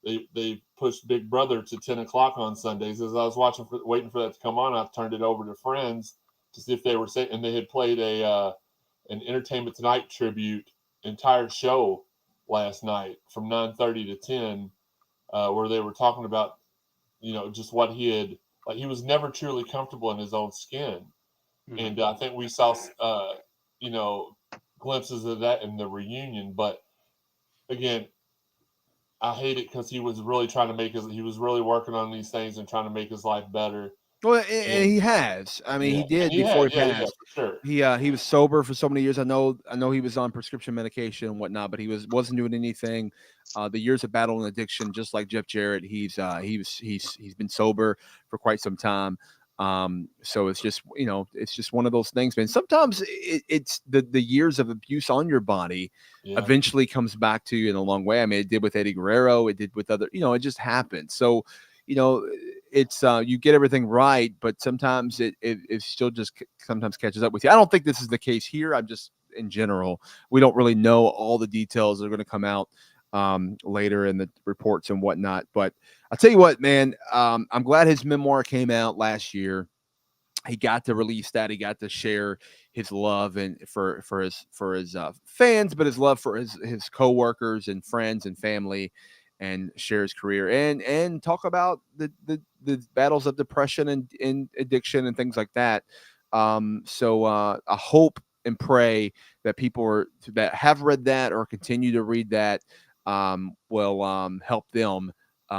they pushed Big Brother to 10 o'clock on Sundays. As I was waiting for that to come on, I turned it over to friends to see if they were saying, and they had played an Entertainment Tonight tribute entire show last night from 9:30 to 10, where they were talking about, just what he was never truly comfortable in his own skin. Mm-hmm. And I think we saw, glimpses of that in the reunion. But again, I hate it because he was really he was really working on these things and trying to make his life better. Well, and he has. I mean, he did before he passed. For sure. He was sober for so many years. I know he was on prescription medication and whatnot, but he wasn't doing anything. The years of battling addiction, just like Jeff Jarrett, he's been sober for quite some time. So it's just one of those things, man. Sometimes it's the years of abuse on your body eventually comes back to you in a long way. I mean, it did with Eddie Guerrero, it did with other, it just happened. So, it's you get everything right, but sometimes it still just sometimes catches up with you. I don't think this is the case here. I'm just, in general, we don't really know all the details that are going to come out later in the reports and whatnot. But I'll tell you what, man, I'm glad his memoir came out last year. He got to release that. He got to share his love and for his fans, but his love for his coworkers and friends and family, and share his career and talk about the battles of depression and addiction and things like that. So I hope and pray that people that have read that or continue to read that will help them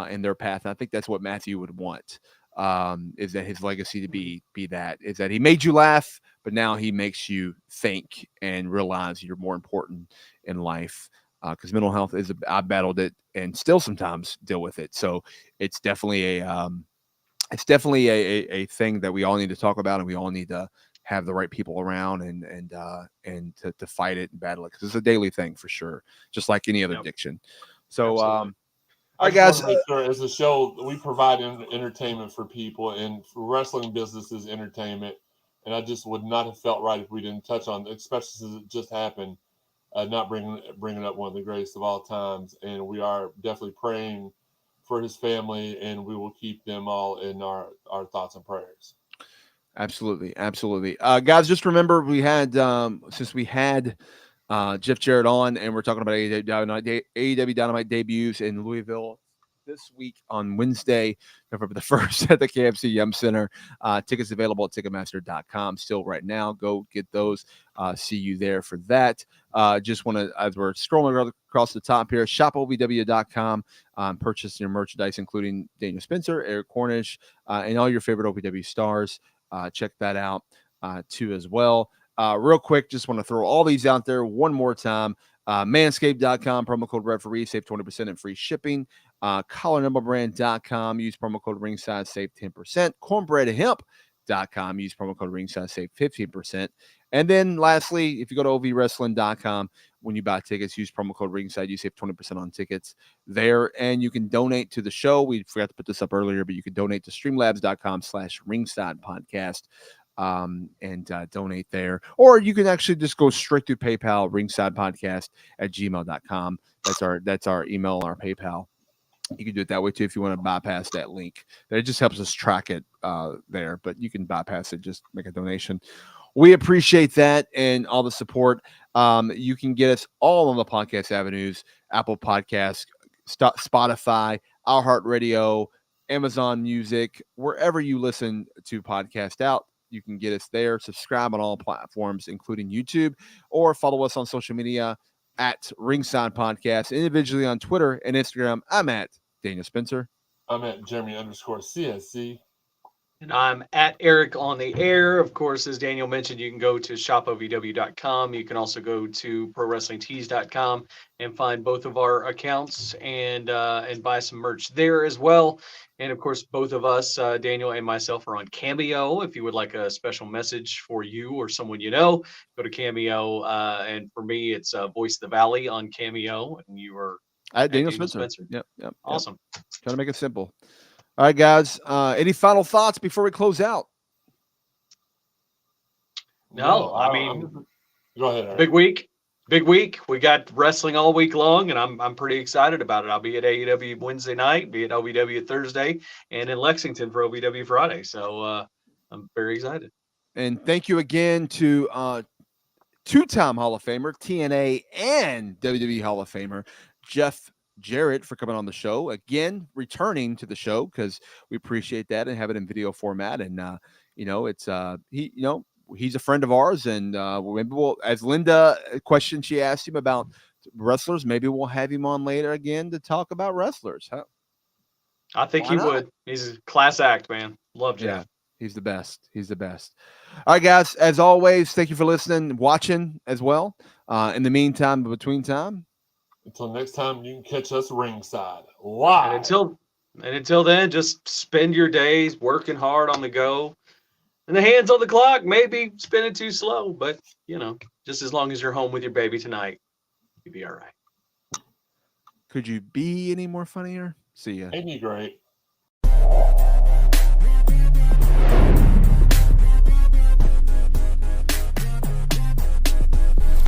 in their path. And I think that's what Matthew would want, is that his legacy to be that, is that he made you laugh, but now he makes you think and realize you're more important in life. Because mental health I battled it and still sometimes deal with it. So it's definitely a thing that we all need to talk about, and we all need to have the right people around and to fight it and battle it, because it's a daily thing for sure, just like any other addiction. So, all right, guys. As a show, we provide entertainment for people, and for wrestling business is entertainment. And I just would not have felt right if we didn't touch on it, especially since it just happened. Not bringing up one of the greatest of all times, and we are definitely praying for his family, and we will keep them all in our thoughts and prayers. Absolutely. Guys, just remember, we had since we had Jeff Jarrett on, and we're talking about AEW Dynamite debuts in Louisville this week on Wednesday, November the 1st at the KFC Yum Center. Tickets available at Ticketmaster.com still right now. Go get those. See you there for that. Just want to, as we're scrolling across the top here, shopovw.com. Purchase your merchandise, including Daniel Spencer, Eric Cornish, and all your favorite OVW stars. Check that out too as well. Real quick, just want to throw all these out there one more time. Manscaped.com, promo code referee, save 20% and free shipping. CollarNumbleBrand.com, use promo code ringside, save 10%. Cornbreadhemp.com, use promo code ringside, save 15%. And then lastly, if you go to ovwrestling.com, when you buy tickets, use promo code ringside, you save 20% on tickets there. And you can donate to the show. We forgot to put this up earlier, but you can donate to streamlabs.com/ringside podcast. And donate there, or you can actually just go straight to PayPal, ringsidepodcast@gmail.com. That's our email, our PayPal. You can do it that way too if you want to bypass that link. It just helps us track it there, but you can bypass it, just make a donation. We appreciate that and all the support. You can get us all on the podcast avenues: Apple Podcasts, Spotify, iHeartRadio, Amazon Music, wherever you listen to podcast out. You can get us there. Subscribe on all platforms, including YouTube, or follow us on social media at Ringside Podcast, individually on Twitter and Instagram. I'm at Daniel Spencer. I'm at Jeremy_CSC. And I'm at Eric on the air. Of course, as Daniel mentioned, you can go to shopovw.com. You can also go to prowrestlingtees.com and find both of our accounts and buy some merch there as well. And of course, both of us, Daniel and myself, are on Cameo. If you would like a special message for you or someone you know, go to Cameo. And for me, it's Voice of the Valley on Cameo. And you are at Daniel Spencer. Yep. Awesome. Trying to make it simple. All right, guys. Any final thoughts before we close out? No, I mean, go ahead, Eric. Big week. big week. We got wrestling all week long, and I'm pretty excited about it. I'll be at AEW Wednesday night, be at OVW Thursday, and in Lexington for OVW Friday. So I'm very excited. And thank you again to two-time Hall of Famer, TNA and WWE Hall of Famer, Jeff Jarrett, for coming on the show again, returning to the show, because we appreciate that and have it in video format. And it's he's a friend of ours, and maybe we'll, as Linda question she asked him about wrestlers, maybe we'll have him on later again to talk about wrestlers. Huh? I think he would. He's a class act, man. Love Jeff. Yeah, he's the best. He's the best. All right, guys. As always, thank you for listening, watching as well. In the meantime, between time. Until next time, you can catch us ringside live. And until then, just spend your days working hard on the go. And the hands on the clock, maybe spinning too slow, but just as long as you're home with your baby tonight, you'll be all right. Could you be any more funnier? See ya. Ain't you great?